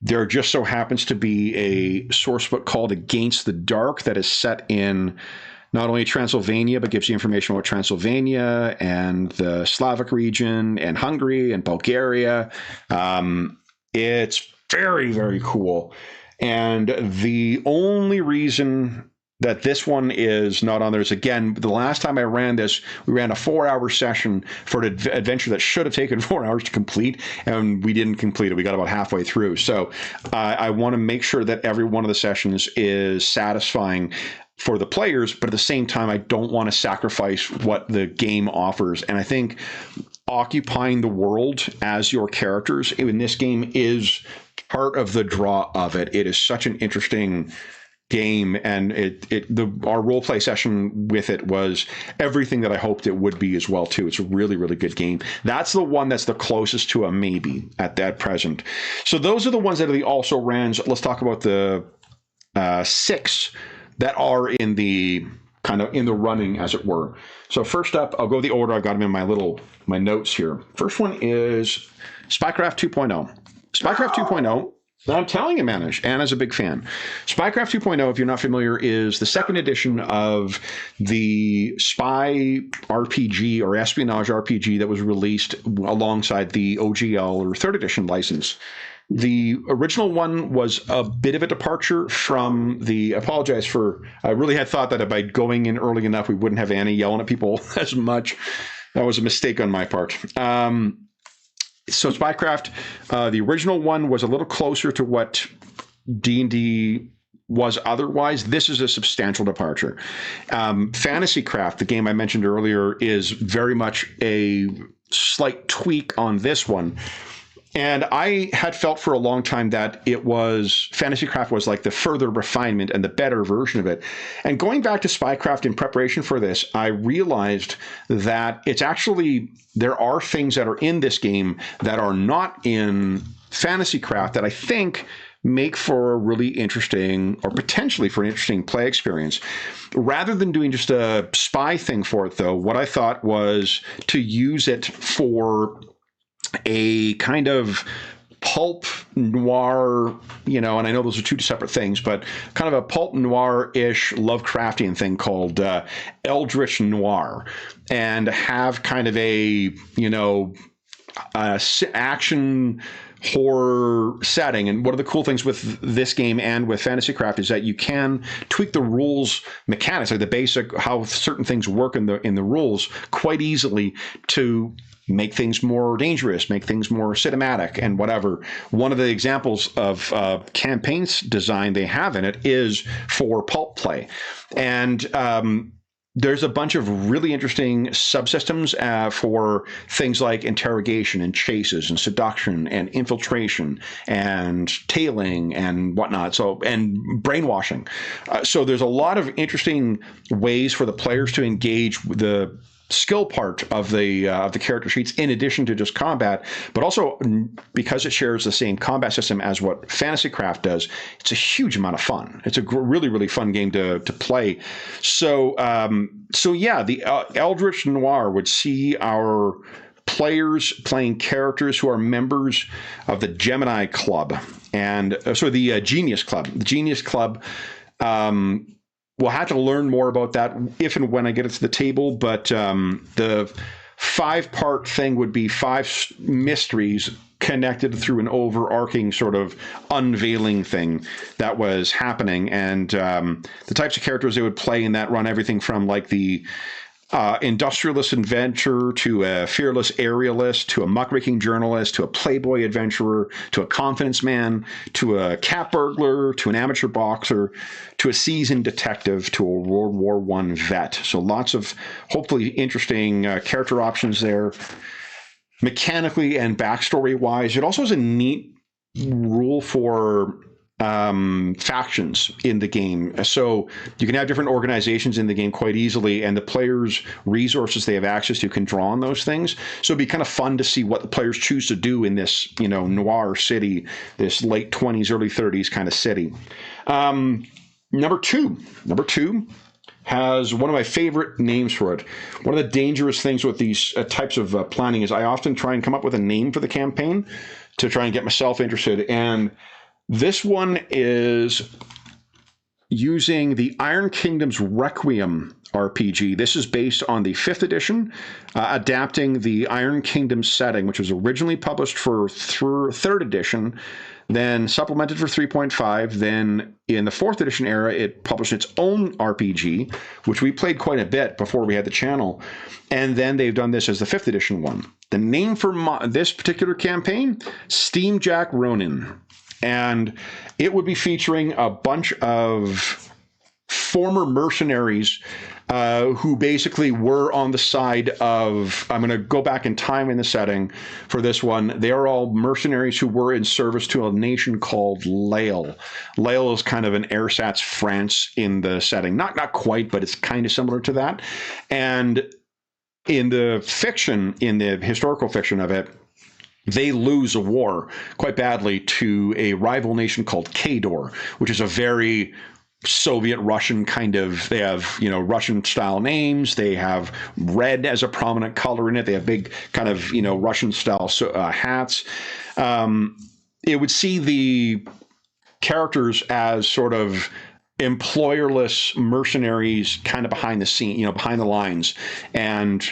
There just so happens to be a source book called Against the Dark that is set in not only Transylvania, but gives you information about Transylvania and the Slavic region and Hungary and Bulgaria. It's very, very cool. And the only reason that this one is not on there is, again, the last time I ran this, we ran a 4-hour session for an adventure that should have taken 4 hours to complete, and we didn't complete it. We got about halfway through. So I want to make sure that every one of the sessions is satisfying for the players, but at the same time, I don't want to sacrifice what the game offers. And I think occupying the world as your characters in this game is part of the draw of it. It is such an interesting game, and our role play session with it was everything that I hoped it would be as well too. It's a really, really good game. That's the one that's the closest to a maybe at that present. So those are the ones that are the also rans. Let's talk about the 6 that are in the kind of in the running, as it were. So first up, I'll go the order. I've got them in my notes here. First one is Spycraft 2.0. Spycraft 2.0. I'm telling you, Anna's a big fan. Spycraft 2.0, if you're not familiar, is the second edition of the spy RPG or espionage RPG that was released alongside the OGL or third edition license. The original one was a bit of a departure from the, I really had thought that by going in early enough, we wouldn't have Annie yelling at people as much. That was a mistake on my part. So Spycraft, the original one was a little closer to what D&D was otherwise. This is a substantial departure. Fantasycraft, the game I mentioned earlier, is very much a slight tweak on this one. And I had felt for a long time that Fantasycraft was like the further refinement and the better version of it. And going back to Spycraft in preparation for this, I realized that there are things that are in this game that are not in Fantasycraft that I think make for a really interesting, or potentially for an interesting play experience. Rather than doing just a spy thing for it, though, what I thought was to use it for a kind of pulp noir, and I know those are two separate things, but kind of a pulp noir-ish Lovecraftian thing called Eldritch Noir, and have kind of a, action horror setting. And one of the cool things with this game and with Fantasycraft is that you can tweak the rules mechanics, like the basic how certain things work in the rules quite easily to make things more dangerous, make things more cinematic and whatever. One of the examples of campaigns design they have in it is for pulp play. And there's a bunch of really interesting subsystems for things like interrogation and chases and seduction and infiltration and tailing and whatnot. So, and brainwashing. So there's a lot of interesting ways for the players to engage the skill part of the character sheets in addition to just combat, but also because it shares the same combat system as what Fantasycraft does, it's a huge amount of fun. It's a really, really fun game to play. So yeah, the Eldritch Noir would see our players playing characters who are members of the Gemini Club and the Genius Club. The Genius Club. We'll have to learn more about that if and when I get it to the table, but the 5-part thing would be 5 mysteries connected through an overarching sort of unveiling thing that was happening. And the types of characters they would play in that run everything from like the industrialist inventor to a fearless aerialist to a muckraking journalist to a playboy adventurer to a confidence man to a cat burglar to an amateur boxer to a seasoned detective to a World War I vet. So lots of hopefully interesting character options there. Mechanically and backstory-wise, it also has a neat rule for factions in the game. So you can have different organizations in the game quite easily, and the players' resources they have access to can draw on those things. So it'd be kind of fun to see what the players choose to do in this, noir city, this late 20s, early 30s kind of city. Number two has one of my favorite names for it. One of the dangerous things with these types of planning is I often try and come up with a name for the campaign to try and get myself interested. And this one is using the Iron Kingdom's Requiem RPG. This is based on the 5th edition, adapting the Iron Kingdom setting, which was originally published for 3rd edition, then supplemented for 3.5. Then in the 4th edition era, it published its own RPG, which we played quite a bit before we had the channel. And then they've done this as the 5th edition one. The name for this particular campaign, Steamjack Ronin. And it would be featuring a bunch of former mercenaries who basically were on the side of, I'm going to go back in time in the setting for this one. They are all mercenaries who were in service to a nation called Lael. Lael is kind of an ersatz France in the setting. Not quite, but it's kind of similar to that. And in the fiction, in the historical fiction of it, they lose a war quite badly to a rival nation called Kador, which is a very Soviet Russian kind of, they have, Russian style names. They have red as a prominent color in it. They have big kind of, Russian style hats. It would see the characters as sort of employerless mercenaries kind of behind the scene, behind the lines. And,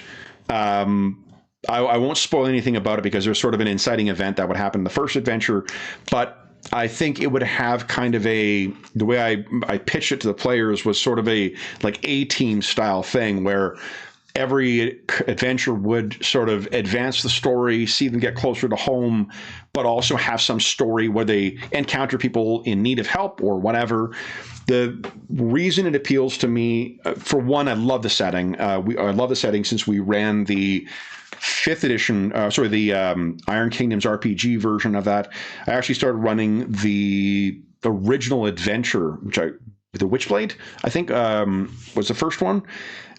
I won't spoil anything about it because there's sort of an inciting event that would happen in the first adventure, but I think it would have kind of the way I pitched it to the players was sort of a like A-team style thing where every adventure would sort of advance the story, see them get closer to home, but also have some story where they encounter people in need of help or whatever. The reason it appeals to me, for one, I love the setting. I love the setting since we ran the 5th edition, the Iron Kingdom's RPG version of that. I actually started running the original adventure, the Witchblade, I think, was the first one.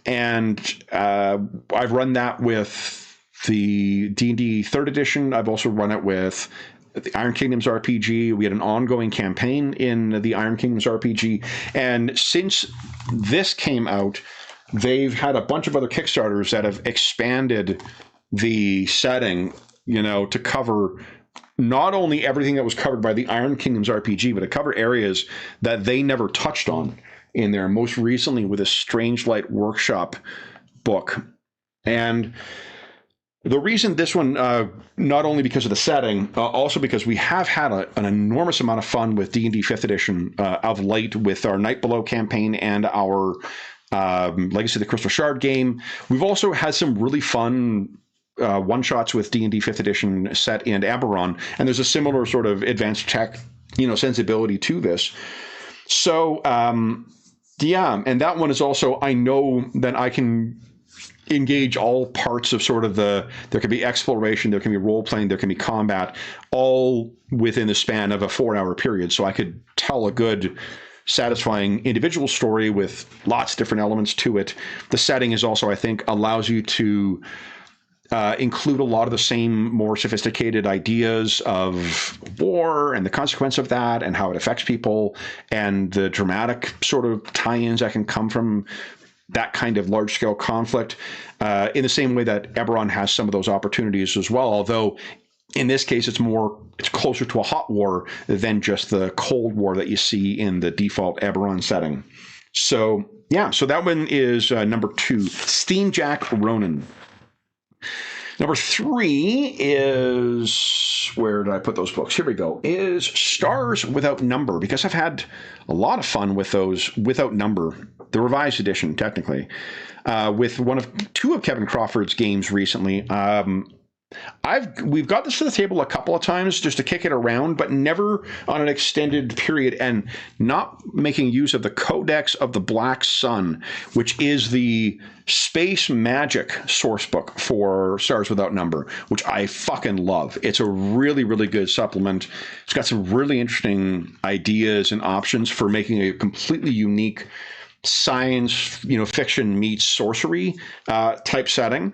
And I've run that with the D&D 3rd edition. I've also run it with the Iron Kingdom's RPG. We had an ongoing campaign in the Iron Kingdom's RPG. And since this came out, they've had a bunch of other Kickstarters that have expanded the setting, to cover not only everything that was covered by the Iron Kingdom's RPG, but to cover areas that they never touched on in there, most recently with a Strange Light Workshop book. And the reason this one, not only because of the setting, also because we have had an enormous amount of fun with D&D 5th edition of late with our Night Below campaign and our Legacy of the Crystal Shard game. We've also had some really fun one-shots with D&D 5th edition set in Eberron, and there's a similar sort of advanced tech, sensibility to this. So, yeah, and that one is also, I know that I can engage all parts of sort of there can be exploration, there can be role-playing, there can be combat, all within the span of a 4-hour period. So I could tell a good, satisfying individual story with lots of different elements to it. The setting is also, I think, allows you to include a lot of the same more sophisticated ideas of war and the consequence of that and how it affects people and the dramatic sort of tie-ins that can come from that kind of large-scale conflict, in the same way that Eberron has some of those opportunities as well, although in this case it's closer to a hot war than just the Cold War that you see in the default Eberron setting. So yeah, so that one is number 2, Steamjack Ronin. Number 3 is, where did I put those books? Here we go, is Stars Without Number, because I've had a lot of fun with those Without Number, the revised edition, technically, with two of Kevin Crawford's games recently. We've got this to the table a couple of times just to kick it around, but never on an extended period, and not making use of the Codex of the Black Sun, which is the space magic source book for Stars Without Number, which I fucking love. It's a really, really good supplement. It's got some really interesting ideas and options for making a completely unique science, fiction meets sorcery type setting.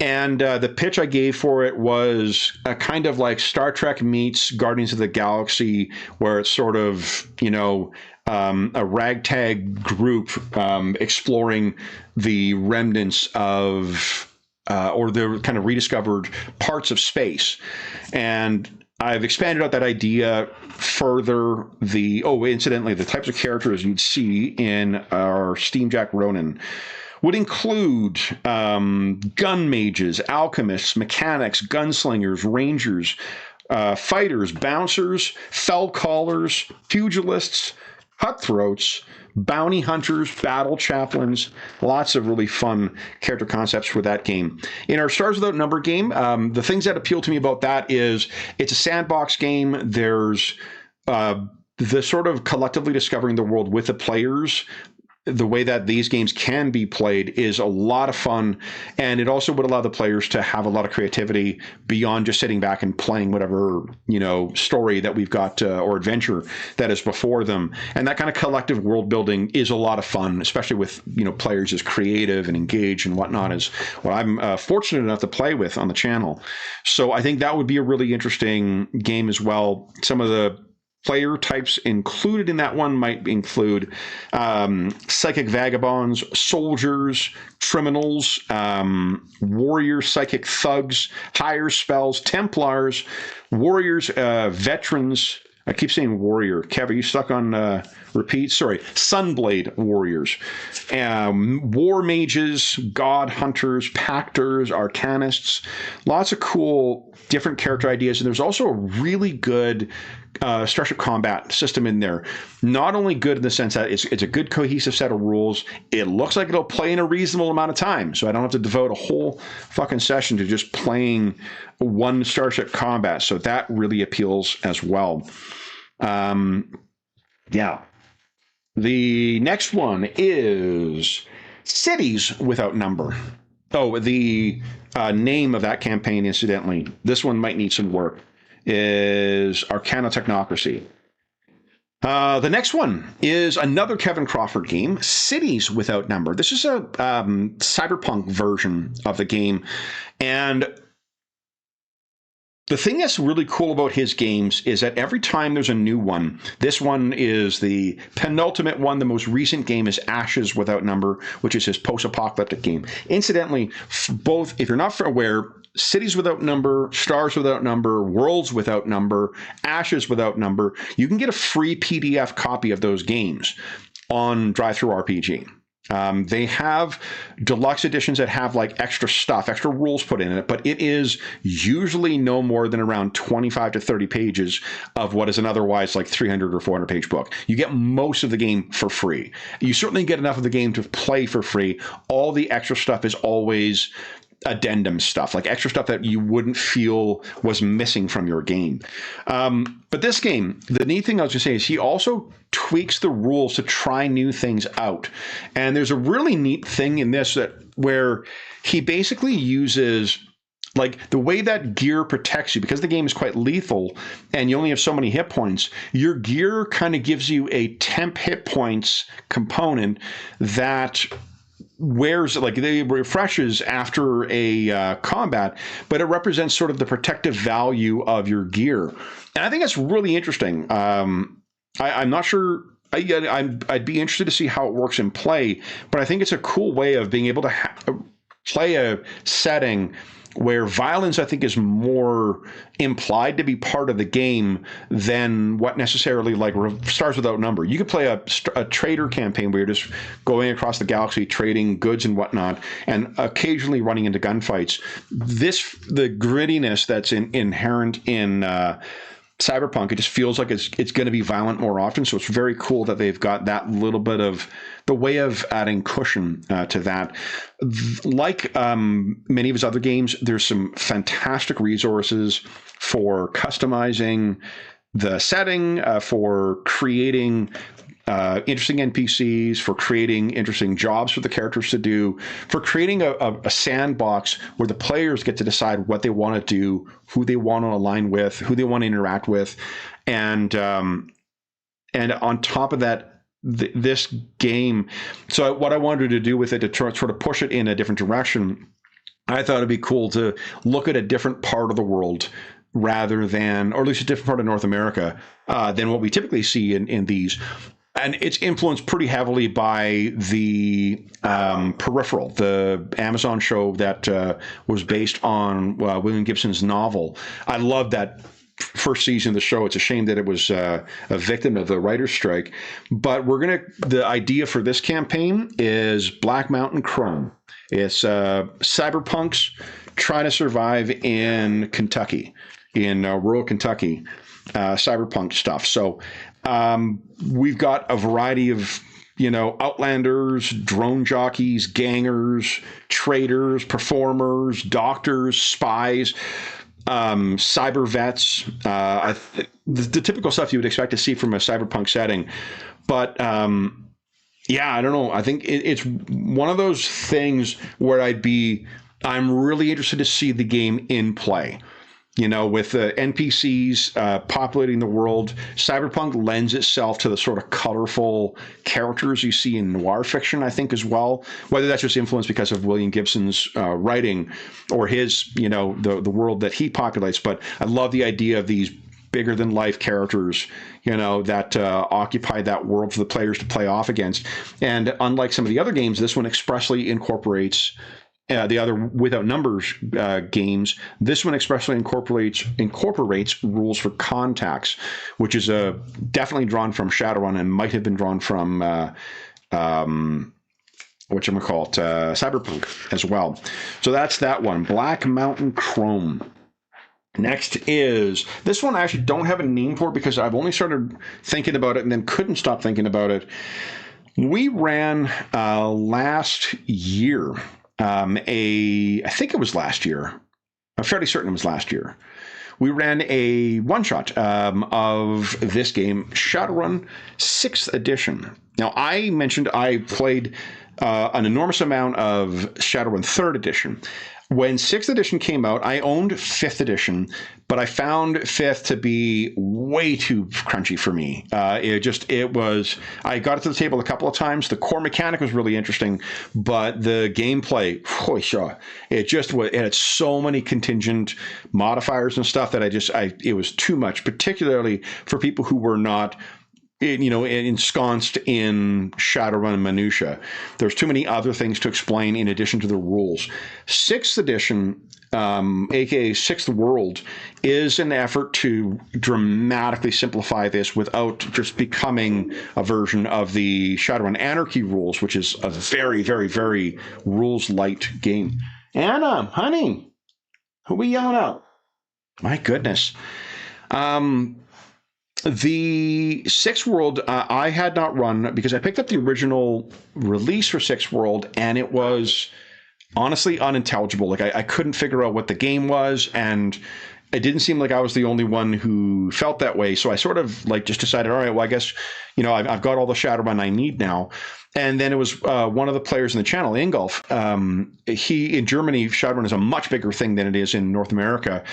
And the pitch I gave for it was a kind of like Star Trek meets Guardians of the Galaxy, where it's sort of, a ragtag group exploring the remnants of, or the kind of rediscovered parts of space. And I've expanded out that idea further. Incidentally, the types of characters you'd see in our Steamjack Ronin would include gun mages, alchemists, mechanics, gunslingers, rangers, fighters, bouncers, fell callers, pugilists, cutthroats, bounty hunters, battle chaplains. Lots of really fun character concepts for that game. In our Stars Without Number game, the things that appeal to me about that is it's a sandbox game. There's the sort of collectively discovering the world with the players. The way that these games can be played is a lot of fun, and it also would allow the players to have a lot of creativity beyond just sitting back and playing whatever, story that we've got or adventure that is before them. And that kind of collective world building is a lot of fun, especially with, players as creative and engaged and whatnot, is what I'm fortunate enough to play with on the channel. So I think that would be a really interesting game as well. Some of the player types included in that one might include psychic vagabonds, soldiers, criminals, warriors, psychic thugs, higher spells, Templars, warriors, veterans. I keep saying warrior. Kev, are you stuck on repeat? Sorry. Sunblade warriors, war mages, god hunters, pactors, arcanists. Lots of cool different character ideas. And there's also a really good Starship combat system in there. Not only good in the sense that it's a good cohesive set of rules, it looks like it'll play in a reasonable amount of time, so I don't have to devote a whole fucking session to just playing one Starship combat, so that really appeals as well. Yeah. The next one is Cities Without Number. Oh, the name of that campaign, incidentally, this one might need some work, is Arcana Technocracy. The next one is another Kevin Crawford game, Cities Without Number. This is a cyberpunk version of the game. And the thing that's really cool about his games is that every time there's a new one, this one is the penultimate one. The most recent game is Ashes Without Number, which is his post-apocalyptic game. Incidentally, both, if you're not aware, Cities Without Number, Stars Without Number, Worlds Without Number, Ashes Without Number, you can get a free PDF copy of those games on DriveThruRPG. They have deluxe editions that have like extra stuff, extra rules put in it, but it is usually no more than around 25 to 30 pages of what is an otherwise like 300 or 400 page book. You get most of the game for free. You certainly get enough of the game to play for free. All the extra stuff is always addendum stuff, like extra stuff that you wouldn't feel was missing from your game. But this game, the neat thing I was going to say is he also tweaks the rules to try new things out. And there's a really neat thing in this where he basically uses like the way that gear protects you, because the game is quite lethal and you only have so many hit points, your gear kind of gives you a temp hit points component that wears, like, they refreshes after a combat, but it represents sort of the protective value of your gear. And I think that's really interesting. I'm not sure. I'd be interested to see how it works in play, but I think it's a cool way of being able to play a setting where violence, I think, is more implied to be part of the game than what necessarily like Stars Without Number. You could play a trader campaign where you're just going across the galaxy, trading goods and whatnot, and occasionally running into gunfights. The grittiness that's inherent in Cyberpunk, it just feels like it's going to be violent more often. So it's very cool that they've got that little bit of the way of adding cushion to that. Like many of his other games, there's some fantastic resources for customizing the setting, for creating interesting NPCs, for creating interesting jobs for the characters to do, for creating a sandbox where the players get to decide what they want to do, who they want to align with, who they want to interact with, and on top of that, this game. So what I wanted to do with it to sort of push it in a different direction, I thought it'd be cool to look at a different part of the world rather than, or at least a different part of North America than what we typically see in these. And it's influenced pretty heavily by the Peripheral, the Amazon show that was based on William Gibson's novel. I love that first season of the show. It's a shame that it was a victim of the writer's strike. But the idea for this campaign is Black Mountain Chrome. It's cyberpunks trying to survive in Kentucky, in rural Kentucky, cyberpunk stuff. So we've got a variety of, outlanders, drone jockeys, gangers, traders, performers, doctors, spies, cyber vets, the typical stuff you would expect to see from a cyberpunk setting. But I don't know. I think it's one of those things where I'm really interested to see the game in play. With the NPCs populating the world, Cyberpunk lends itself to the sort of colorful characters you see in noir fiction, I think, as well. Whether that's just influenced because of William Gibson's writing or his, the world that he populates. But I love the idea of these bigger than life characters, that occupy that world for the players to play off against. And unlike some of the other games, this one expressly incorporates the other Without Numbers games. This one expressly incorporates rules for contacts, which is definitely drawn from Shadowrun and might have been drawn from Cyberpunk as well. So that's that one, Black Mountain Chrome. Next is this one. I actually don't have a name for it because I've only started thinking about it and then couldn't stop thinking about it. We ran last year. I think it was last year. I'm fairly certain it was last year. We ran a one-shot of this game, Shadowrun 6th edition. Now, I mentioned I played an enormous amount of Shadowrun 3rd edition. When 6th edition came out, I owned 5th edition, but I found 5th to be way too crunchy for me. I got it to the table a couple of times. The core mechanic was really interesting, but the gameplay, it had so many contingent modifiers and stuff that it was too much, particularly for people who were not ensconced in Shadowrun minutia. There's too many other things to explain in addition to the rules. 6th edition, aka 6th World, is an effort to dramatically simplify this without just becoming a version of the Shadowrun Anarchy rules, which is a very, very, very rules-light game. Anna, honey, who are we yelling out? My goodness. The 6th World, I had not run because I picked up the original release for 6th World, and it was honestly unintelligible. Like I couldn't figure out what the game was, and it didn't seem like I was the only one who felt that way. So I sort of just decided, all right, well, I guess, I've got all the Shadowrun I need now. And then it was one of the players in the channel, Ingolf. In Germany, Shadowrun is a much bigger thing than it is in North America.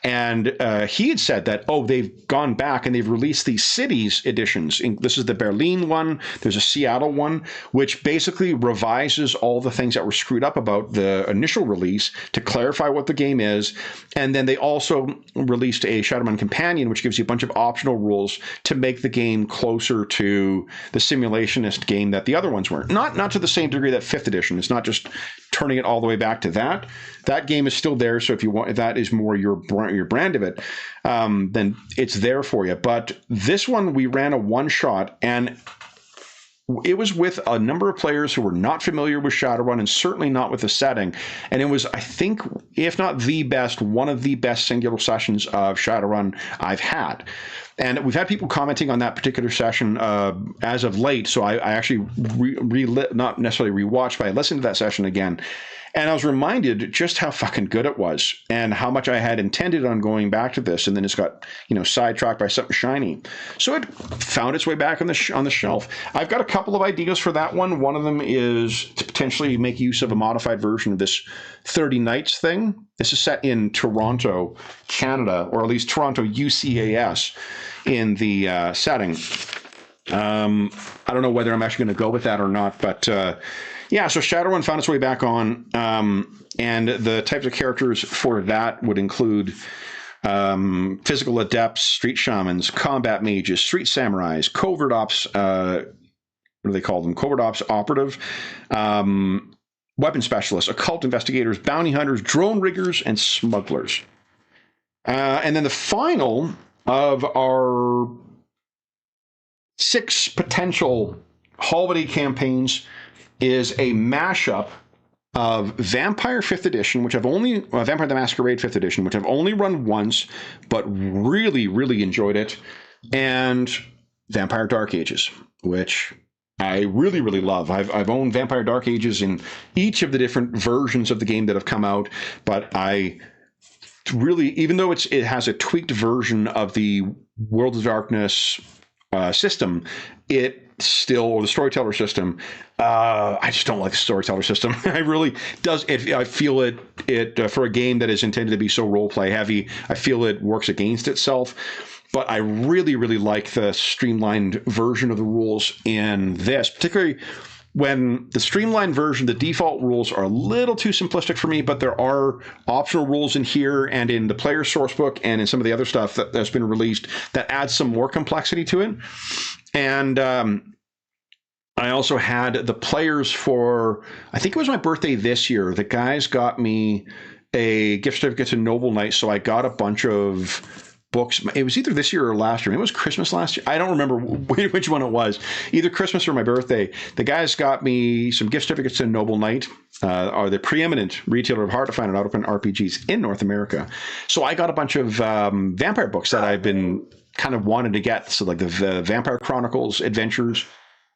And he had said that, they've gone back and they've released these cities editions. This is the Berlin one. There's a Seattle one, which basically revises all the things that were screwed up about the initial release to clarify what the game is. And then they also released a Shadowrun Companion, which gives you a bunch of optional rules to make the game closer to the simulationist game that the other ones weren't. Not to the same degree that 5th edition. It's not just turning it all the way back to that. That game is still there. So if that is more your brand of it, then it's there for you. But this one, we ran a one-shot, and it was with a number of players who were not familiar with Shadowrun and certainly not with the setting. And it was, I think, if not the best, one of the best singular sessions of Shadowrun I've had. And we've had people commenting on that particular session as of late. So I actually not necessarily rewatched, but I listened to that session again. And I was reminded just how fucking good it was and how much I had intended on going back to this. And then it's got, sidetracked by something shiny. So it found its way back on the shelf. I've got a couple of ideas for that one. One of them is to potentially make use of a modified version of this 30 Nights thing. This is set in Toronto, Canada, or at least Toronto UCAS in the setting. I don't know whether I'm actually going to go with that or not, but yeah, so Shadowrun found its way back on, and the types of characters for that would include physical adepts, street shamans, combat mages, street samurais, covert ops, what do they call them? Covert ops operative, weapon specialists, occult investigators, bounty hunters, drone riggers, and smugglers. And then the final of our 6 potential holiday campaigns is a mashup of Vampire 5th Edition, which Vampire the Masquerade 5th Edition, which I've only run once, but really, really enjoyed it, and Vampire Dark Ages, which I really, really love. I've owned Vampire Dark Ages in each of the different versions of the game that have come out, but I really, even though it has a tweaked version of the World of Darkness system, or the storyteller system, I just don't like the storyteller system. I really does. I feel it for a game that is intended to be so role play heavy. I feel it works against itself. But I really, really like the streamlined version of the rules in this, particularly when the streamlined version, the default rules are a little too simplistic for me, but there are optional rules in here and in the player source book and in some of the other stuff that's been released that adds some more complexity to it. And I also had the players for, I think it was my birthday this year. The guys got me a gift certificate to Noble Knight, so I got a bunch of books. It was either this year or last year. Maybe it was Christmas last year. I don't remember which one it was. Either Christmas or my birthday. The guys got me some gift certificates to Noble Knight, are the preeminent retailer of hard to find and out-of-print RPGs in North America. So I got a bunch of vampire books that I've been kind of wanted to get. So like the Vampire Chronicles Adventures,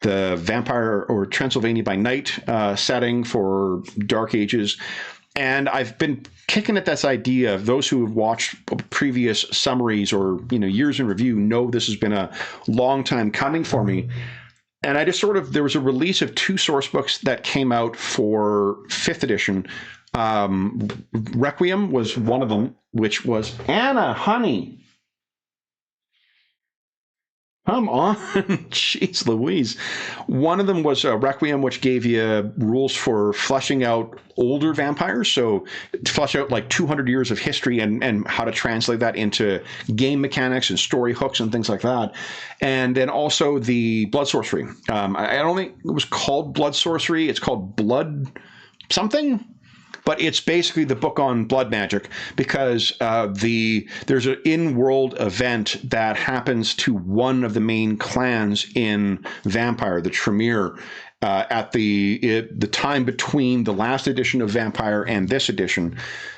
the Vampire or Transylvania by Night setting for Dark Ages. And I've been kicking at this idea of those who have watched previous summaries or, years in review know this has been a long time coming for me. And I just there was a release of 2 source books that came out for 5th edition. Requiem was one of them, which was Anna, honey. Come on. Jeez Louise. One of them was Requiem, which gave you rules for fleshing out older vampires. So to flesh out like 200 years of history and how to translate that into game mechanics and story hooks and things like that. And then also the blood sorcery. I don't think it was called blood sorcery. It's called blood something. But it's basically the book on blood magic because there's an in-world event that happens to one of the main clans in Vampire, the Tremere, at the time between the last edition of Vampire and this edition.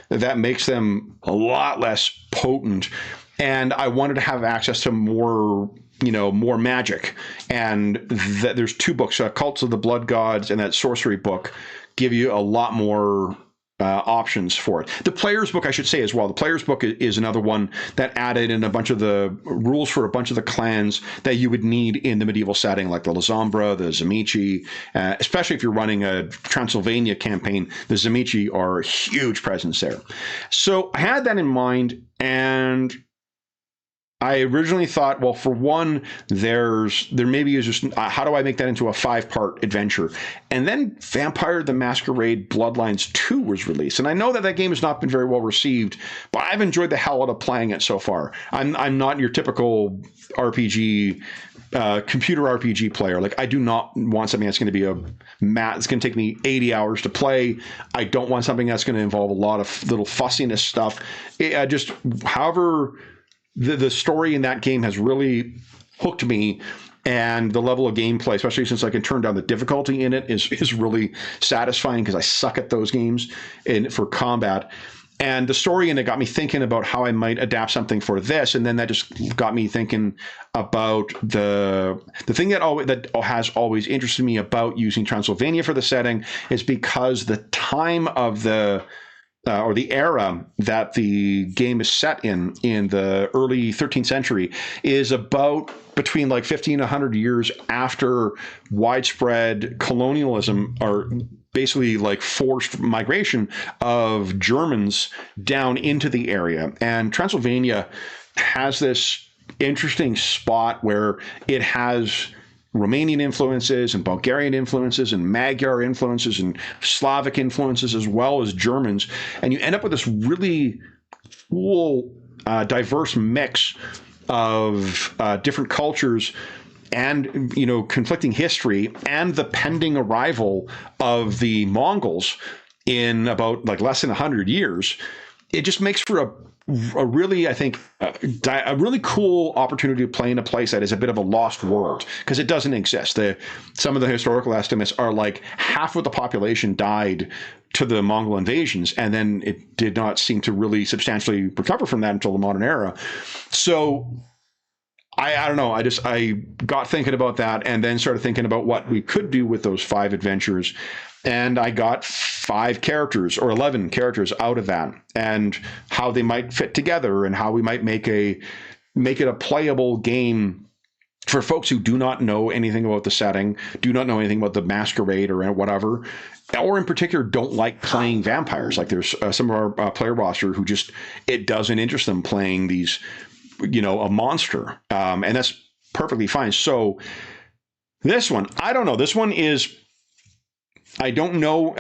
That makes them a lot less potent. And I wanted to have access to more magic. And there's 2 books, Cults of the Blood Gods and that sorcery book, give you a lot more options for it. The player's book, I should say as well, the player's book is another one that added in a bunch of the rules for a bunch of the clans that you would need in the medieval setting, like the Lasombra, the Zamici, especially if you're running a Transylvania campaign. The Zamici are a huge presence there. So I had that in mind, and I originally thought, well, for one, there maybe is just how do I make that into a 5-part adventure? And then Vampire the Masquerade Bloodlines 2 was released, and I know that game has not been very well received, but I've enjoyed the hell out of playing it so far. I'm not your typical RPG. Computer RPG player. Like, I do not want something that's going to be it's going to take me 80 hours to play. I don't want something that's going to involve a lot of little fussiness stuff. However, the story in that game has really hooked me, and the level of gameplay, especially since I can turn down the difficulty in it, is really satisfying because I suck at those games for combat. And the story in it got me thinking about how I might adapt something for this, and then that just got me thinking about the thing that has always interested me about using Transylvania for the setting is because the time of or the era that the game is set in the early 13th century is about between like 50 and 100 years after widespread colonialism, or basically like forced migration of Germans down into the area. And Transylvania has this interesting spot where it has Romanian influences and Bulgarian influences and Magyar influences and Slavic influences, as well as Germans. And you end up with this really cool, diverse mix of different cultures and, conflicting history, and the pending arrival of the Mongols in about like less than 100 years. It just makes for a really, I think, a really cool opportunity to play in a place that is a bit of a lost world, because it doesn't exist. Some of the historical estimates are like half of the population died to the Mongol invasions, and then it did not seem to really substantially recover from that until the modern era. So I don't know. I got thinking about that, and then started thinking about what we could do with those 5 adventures. And I got 5 characters or 11 characters out of that, and how they might fit together, and how we might make it a playable game for folks who do not know anything about the setting, do not know anything about the Masquerade or whatever, or in particular don't like playing vampires. Like, there's some of our player roster who it doesn't interest them playing these, a monster, and that's perfectly fine. So this one, I don't know. This one is, I don't know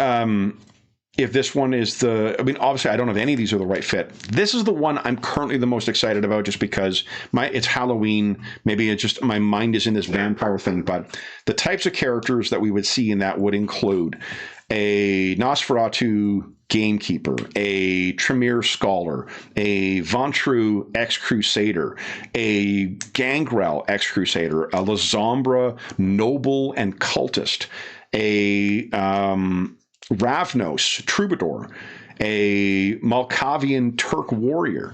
if this one is obviously I don't know if any of these are the right fit. This is the one I'm currently the most excited about, just because it's Halloween. Maybe it's just my mind is in this vampire thing, but the types of characters that we would see in that would include a Nosferatu gamekeeper, a Tremere scholar, a Ventrue ex-crusader, a Gangrel ex-crusader, a Lasombra noble and cultist, a Ravnos troubadour, a Malkavian Turk warrior.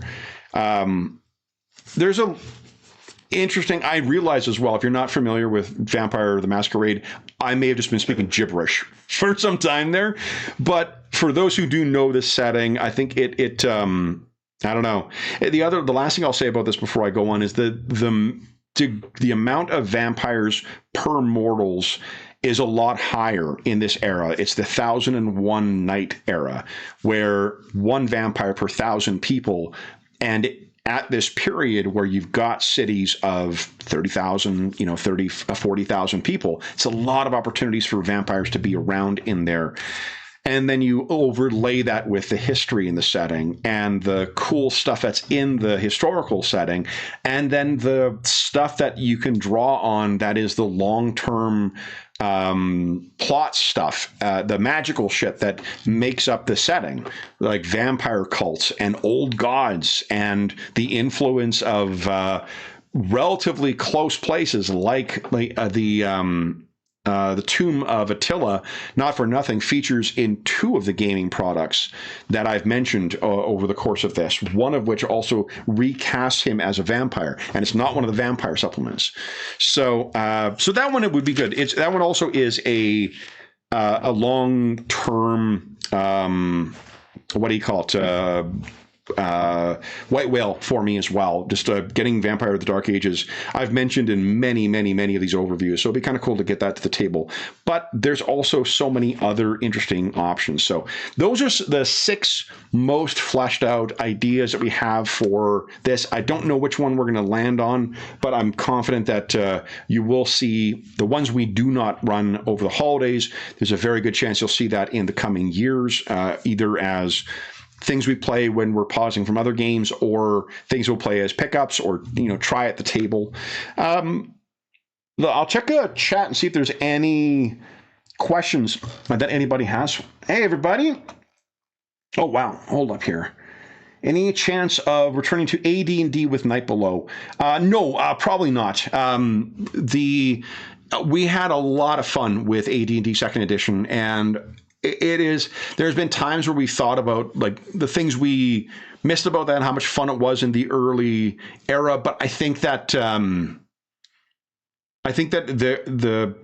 There's a interesting, I realize as well, if you're not familiar with Vampire the Masquerade, I may have just been speaking gibberish for some time there, but for those who do know this setting, I think it I don't know. The last thing I'll say about this before I go on is the amount of vampires per mortals is a lot higher in this era. It's the 1001 night era, where 1 vampire per 1,000 people. And at this period where you've got cities of 30,000, 40,000 people, it's a lot of opportunities for vampires to be around in there. And then you overlay that with the history in the setting and the cool stuff that's in the historical setting, and then the stuff that you can draw on that is the long-term plot stuff, the magical shit that makes up the setting, like vampire cults and old gods, and the influence of relatively close places like the Tomb of Attila, not for nothing, features in 2 of the gaming products that I've mentioned over the course of this, one of which also recasts him as a vampire, and it's not one of the vampire supplements. So that one, it would be good. That one also is a long-term, what do you call it? White Whale for me as well. Just getting Vampire of the Dark Ages, I've mentioned in many, many, many of these overviews, so it'd be kind of cool to get that to the table. But there's also so many other interesting options. So those are the 6 most fleshed out ideas that we have for this. I don't know which one we're going to land on, but I'm confident that you will see the ones we do not run over the holidays. There's a very good chance you'll see that in the coming years, either as things we play when we're pausing from other games, or things we'll play as pickups, or try at the table. I'll check a chat and see if there's any questions that anybody has. Hey, everybody. Oh, wow. Hold up here. Any chance of returning to AD&D with Night Below? No, probably not. We had a lot of fun with AD&D Second Edition, and there's been times where we thought about like the things we missed about that and how much fun it was in the early era. But I think that the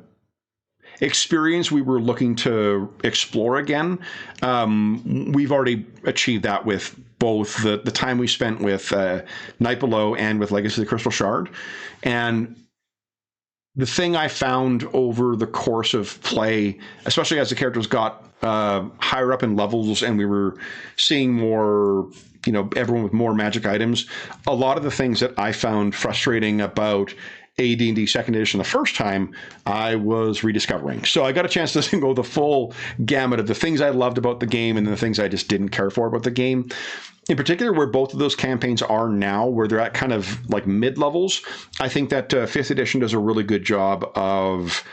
experience we were looking to explore again, we've already achieved that with both the time we spent with Night Below and with Legacy of the Crystal Shard. And the thing I found over the course of play, especially as the characters got higher up in levels and we were seeing more, everyone with more magic items, a lot of the things that I found frustrating about AD&D Second Edition the first time, I was rediscovering. So I got a chance to go the full gamut of the things I loved about the game and the things I just didn't care for about the game. In particular, where both of those campaigns are now, where they're at kind of like mid-levels, I think that 5th edition does a really good job of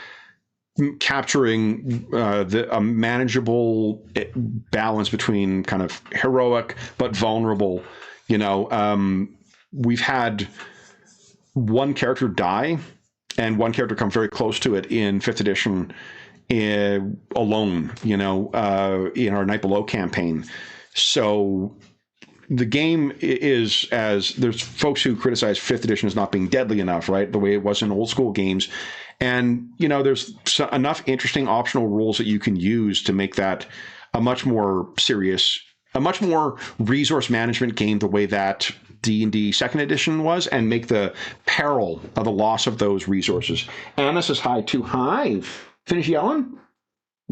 capturing a manageable balance between kind of heroic but vulnerable. We've had one character die and one character come very close to it in 5th edition alone, in our Night Below campaign. So the game is, as there's folks who criticize 5th edition as not being deadly enough, right? The way it was in old school games. And, there's enough interesting optional rules that you can use to make that a much more serious, a much more resource management game the way that D&D Second Edition was, and make the peril of the loss of those resources. Anna says hi too. Hi. Finish yelling?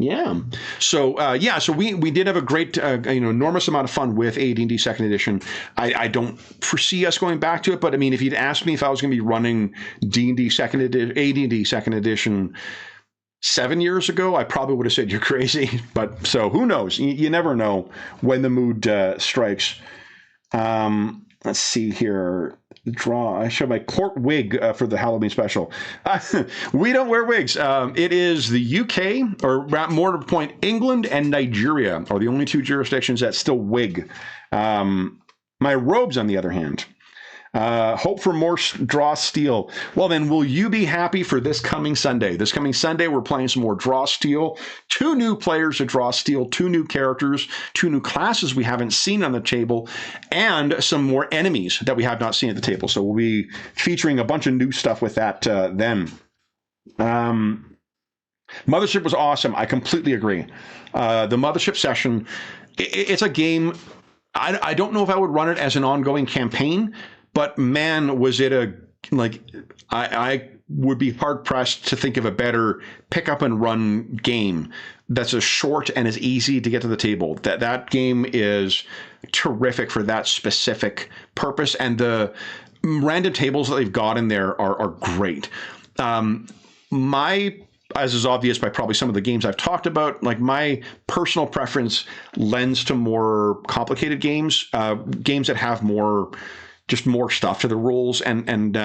Yeah. So so we did have a great, enormous amount of fun with AD&D Second Edition. I don't foresee us going back to it, but I mean, if you'd asked me if I was going to be running AD&D Second Edition 7 years ago, I probably would have said you're crazy. But so who knows? You never know when the mood strikes. Let's see here. I show my court wig for the Halloween special. We don't wear wigs. It is the UK, or more to the point, England and Nigeria are the only 2 jurisdictions that still wig. My robes, on the other hand. Hope for more draw steel. Well, then, will you be happy for this coming Sunday? This coming Sunday, we're playing some more draw steel. 2 new players to draw steel, 2 new characters, 2 new classes we haven't seen on the table, and some more enemies that we have not seen at the table. So we'll be featuring a bunch of new stuff with that then. Mothership was awesome. I completely agree. The Mothership session, it's a game. I don't know if I would run it as an ongoing campaign, but man, was it I would be hard pressed to think of a better pick up and run game that's as short and as easy to get to the table. That game is terrific for that specific purpose, and the random tables that they've got in there are great. As is obvious by probably some of the games I've talked about, like my personal preference lends to more complicated games, games that have more stuff to the rules, and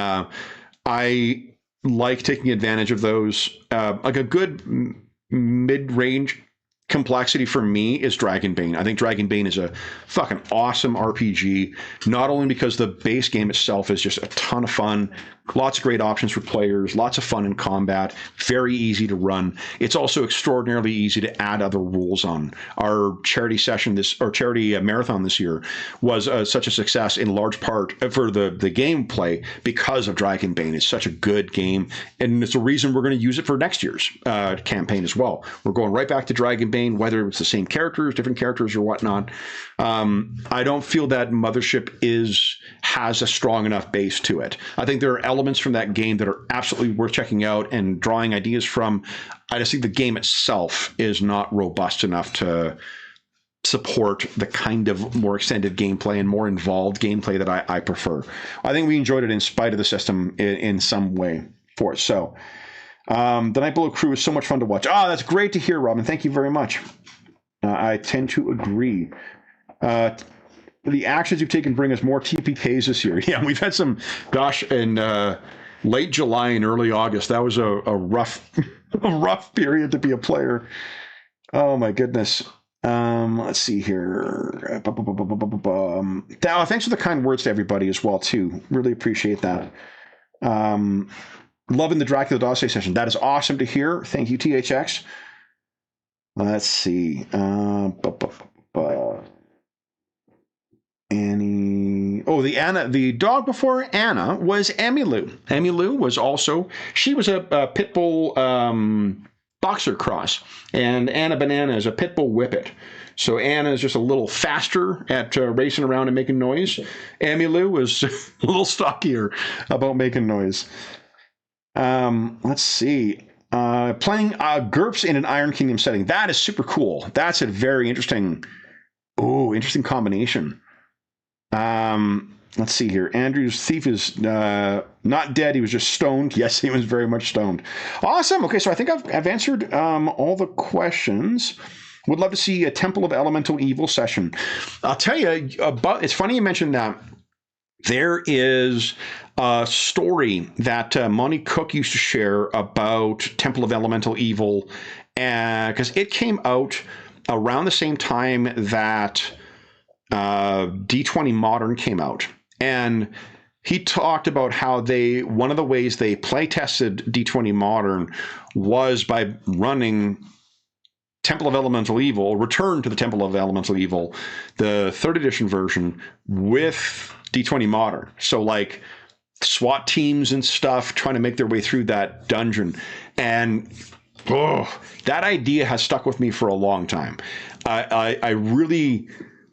I like taking advantage of those. Like a good mid-range complexity for me is Dragonbane. I think Dragonbane is a fucking awesome RPG, not only because the base game itself is just a ton of fun, lots of great options for players, lots of fun in combat, very easy to run. It's also extraordinarily easy to add other rules on. Our charity session charity marathon this year was such a success in large part for the gameplay because of Dragonbane. It's such a good game, and it's a reason we're going to use it for next year's campaign as well. We're going right back to Dragonbane Bane, whether it's the same characters, different characters, or whatnot. I don't feel that Mothership has a strong enough base to it. I think there are elements from that game that are absolutely worth checking out and drawing ideas from. I just think the game itself is not robust enough to support the kind of more extended gameplay and more involved gameplay that I prefer. I think we enjoyed it in spite of the system in some way for it. So the Night Below crew is so much fun to watch. Oh, that's great to hear, Robin. Thank you very much. I tend to agree. The actions you've taken bring us more TPKs this year. Yeah, we've had some, gosh, in late July and early August. That was a rough, a rough period to be a player. Oh my goodness. Let's see here. Thanks for the kind words to everybody as well, too. Really appreciate that. Loving the Dracula Dossier session. That is awesome to hear. Thank you, THX. Let's see. Annie. Oh, the dog before Anna was Emmylou. Emmylou was also, she was a pit bull boxer cross, and Anna Banana is a pit bull whippet. So Anna is just a little faster at racing around and making noise. Emmylou was a little stockier about making noise. Let's see. Playing GURPS in an Iron Kingdom setting. That is super cool. That's a very interesting combination. Let's see here. Andrew's thief is not dead. He was just stoned. Yes, he was very much stoned. Awesome. Okay, so I think I've answered all the questions. Would love to see a Temple of Elemental Evil session. I'll tell you about. It's funny you mentioned that. There is a story that Monty Cook used to share about Temple of Elemental Evil, because it came out around the same time that D20 Modern came out. And he talked about how one of the ways they play tested D20 Modern was by running Temple of Elemental Evil, Return to the Temple of Elemental Evil, the 3rd edition version, with D20 Modern. So like SWAT teams and stuff trying to make their way through that dungeon. And that idea has stuck with me for a long time. I really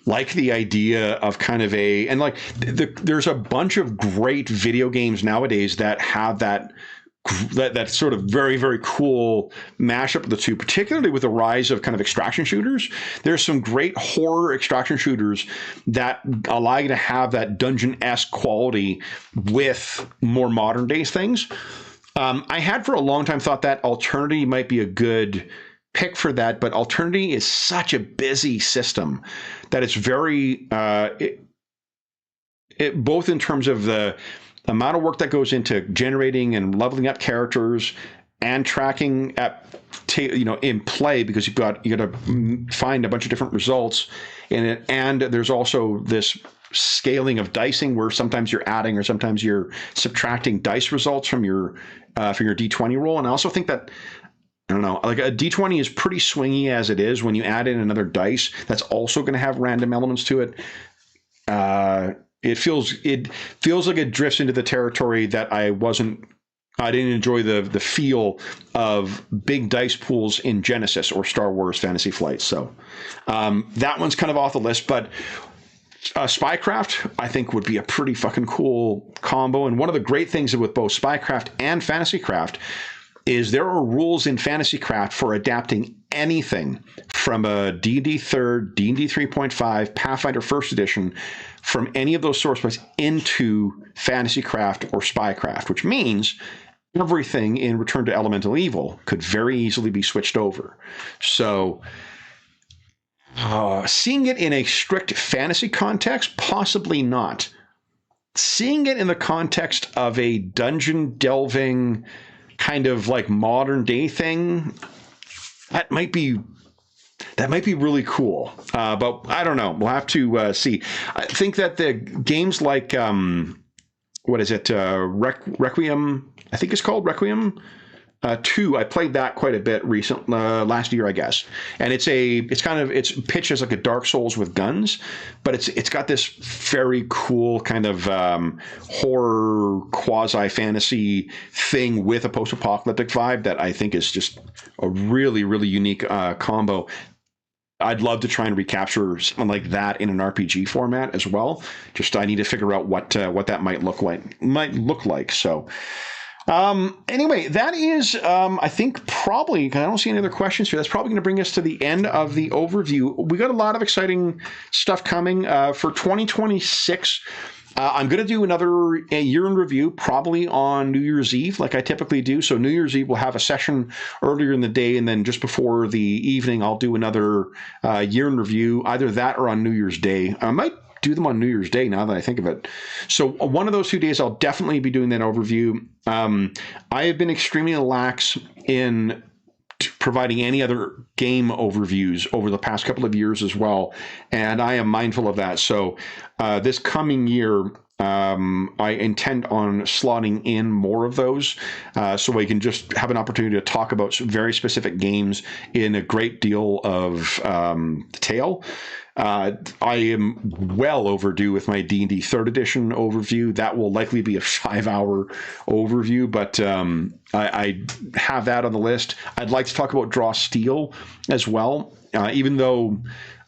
like the idea of kind of there's a bunch of great video games nowadays that have that sort of very, very cool mashup of the two, particularly with the rise of kind of extraction shooters. There's some great horror extraction shooters that allow you to have that dungeon-esque quality with more modern day things. I had for a long time thought that Alternity might be a good pick for that, but Alternity is such a busy system that it's very both in terms of the amount of work that goes into generating and leveling up characters and tracking in play, because you got to find a bunch of different results in it, and there's also this scaling of dicing where sometimes you're adding or sometimes you're subtracting dice results from your D20 roll. And I also think that, I don't know, like a D20 is pretty swingy as it is. When you add in another dice, that's also going to have random elements to it. It feels like it drifts into the territory that I didn't enjoy the feel of big dice pools in Genesis or Star Wars Fantasy Flight. So that one's kind of off the list, but Spycraft, I think, would be a pretty fucking cool combo. And one of the great things with both Spycraft and Fantasycraft is there are rules in Fantasycraft for adapting anything from a D&D 3rd, D&D 3.5, Pathfinder 1st edition, from any of those source books into Fantasycraft or Spycraft, which means everything in Return to Elemental Evil could very easily be switched over. So seeing it in a strict fantasy context, possibly not. Seeing it in the context of a dungeon delving kind of like modern day thing, that might be really cool. But I don't know. We'll have to see. I think that the games like what is it? Requiem. I think it's called Requiem 2. I played that quite a bit last year, I guess. And it's pitched as like a Dark Souls with guns, but it's got this very cool kind of horror quasi fantasy thing with a post-apocalyptic vibe that I think is just a really, really unique combo. I'd love to try and recapture something like that in an RPG format as well. Just I need to figure out what that might look like. So anyway, that is I think probably, because I don't see any other questions here, that's probably going to bring us to the end of the overview. We got a lot of exciting stuff coming for 2026. I'm going to do another year in review, probably on New Year's Eve, like I typically do. So New Year's Eve, we'll have a session earlier in the day, and then just before the evening, I'll do another year in review, either that or on New Year's Day. I might do them on New Year's Day now that I think of it. So one of those 2 days, I'll definitely be doing that overview. I have been extremely lax in providing any other game overviews over the past couple of years as well, and I am mindful of that. So this coming year, I intend on slotting in more of those, so we can just have an opportunity to talk about very specific games in a great deal of detail. I am well overdue with my D&D 3rd edition overview. That will likely be a 5-hour overview, but I have that on the list. I'd like to talk about Draw Steel as well, even though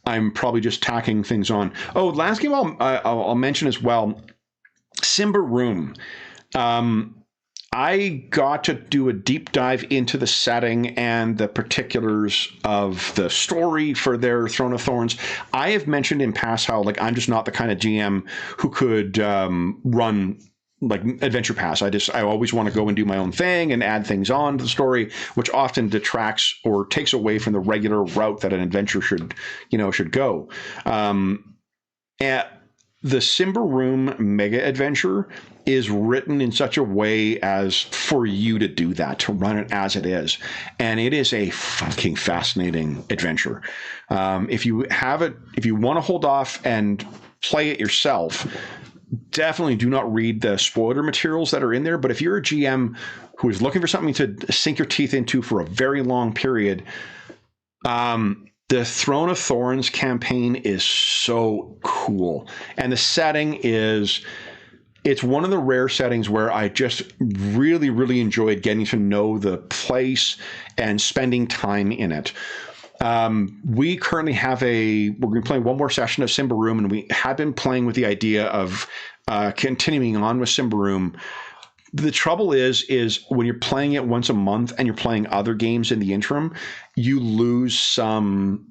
I'm probably just tacking things on. Oh, last game I'll mention as well, Simba Room. I got to do a deep dive into the setting and the particulars of the story for their Throne of Thorns. I have mentioned in past how I'm just not the kind of GM who could run Adventure Pass. I always want to go and do my own thing and add things on to the story, which often detracts or takes away from the regular route that an adventure should go. The Simba Room Mega Adventure is written in such a way as for you to do that, to run it as it is. And it is a fucking fascinating adventure. If you want to hold off and play it yourself, definitely do not read the spoiler materials that are in there. But if you're a GM who is looking for something to sink your teeth into for a very long period, the Throne of Thorns campaign is so cool. And the setting it's one of the rare settings where I just really, really enjoyed getting to know the place and spending time in it. We currently we're going to play one more session of Simba Room, and we have been playing with the idea of continuing on with Simba Room. The trouble is when you're playing it once a month and you're playing other games in the interim, you lose some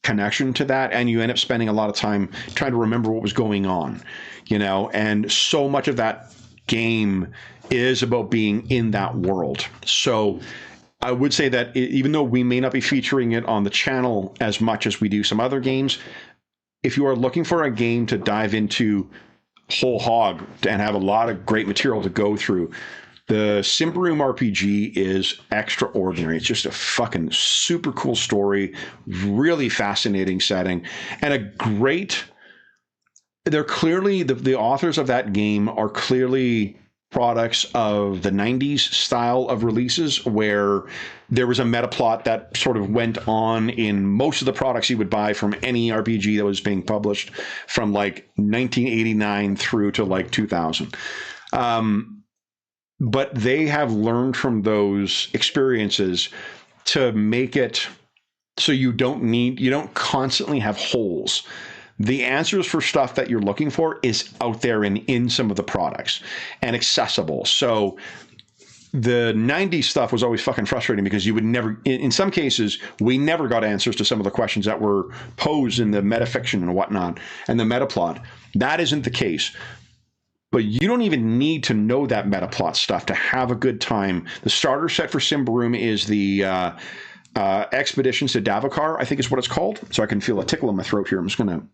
connection to that, and you end up spending a lot of time trying to remember what was going on, and so much of that game is about being in that world. So I would say that even though we may not be featuring it on the channel as much as we do some other games, if you are looking for a game to dive into whole hog and have a lot of great material to go through, the Simba Room RPG is extraordinary. It's just a fucking super cool story, really fascinating setting, and they're clearly, the authors of that game are clearly products of the 90s style of releases, where there was a meta plot that sort of went on in most of the products you would buy from any RPG that was being published from 1989 through to 2000. But they have learned from those experiences to make it so you don't constantly have holes. The answers for stuff that you're looking for is out there in some of the products and accessible. So the 90s stuff was always fucking frustrating because you would never, in some cases, we never got answers to some of the questions that were posed in the metafiction and whatnot and the meta plot. That isn't the case. But you don't even need to know that meta plot stuff to have a good time. The starter set for Simba Room is the Expeditions to Davokar, I think is what it's called. So I can feel a tickle in my throat here. I'm just going to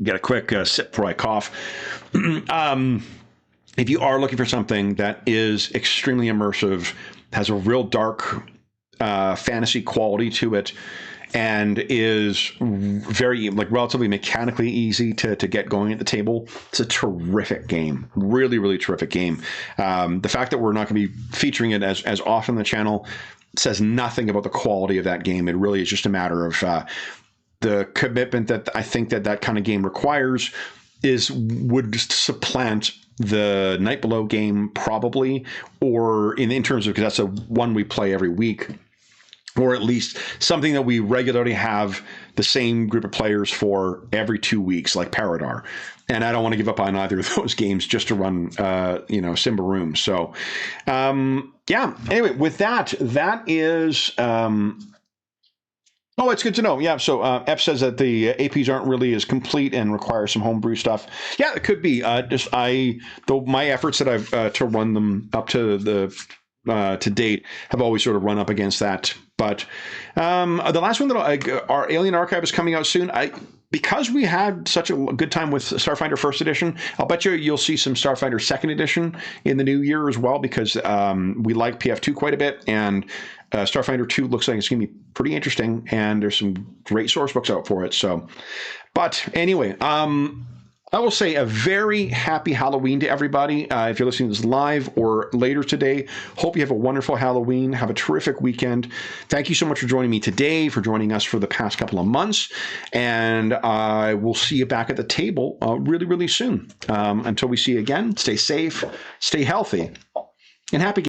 get a quick sip before I cough. If you are looking for something that is extremely immersive, has a real dark fantasy quality to it, and is very relatively mechanically easy to get going at the table, it's a terrific game. Really, really terrific game. The fact that we're not going to be featuring it as often on the channel says nothing about the quality of that game. It really is just a matter of the commitment that I think that kind of game requires would just supplant the Night Below game probably, or in terms of, because that's a one we play every week. or at least something that we regularly have the same group of players for every 2 weeks, like Paradar. And I don't want to give up on either of those games just to run, Simba Room. So, yeah. Anyway, with that is. Oh, it's good to know. Yeah. So F says that the APs aren't really as complete and require some homebrew stuff. Yeah, it could be. Though my efforts that I've to run them up to the to date have always sort of run up against that. But the last one that our Alien Archive is coming out soon. Because we had such a good time with Starfinder First Edition, I'll bet you'll see some Starfinder Second Edition in the new year as well, because we like PF2 quite a bit, and Starfinder 2 looks like it's going to be pretty interesting, and there's some great source books out for it. So, but anyway, I will say a very happy Halloween to everybody. If you're listening to this live or later today, hope you have a wonderful Halloween. Have a terrific weekend. Thank you so much for joining me today, for joining us for the past couple of months. And I will see you back at the table really, really soon. Until we see you again, stay safe, stay healthy, and happy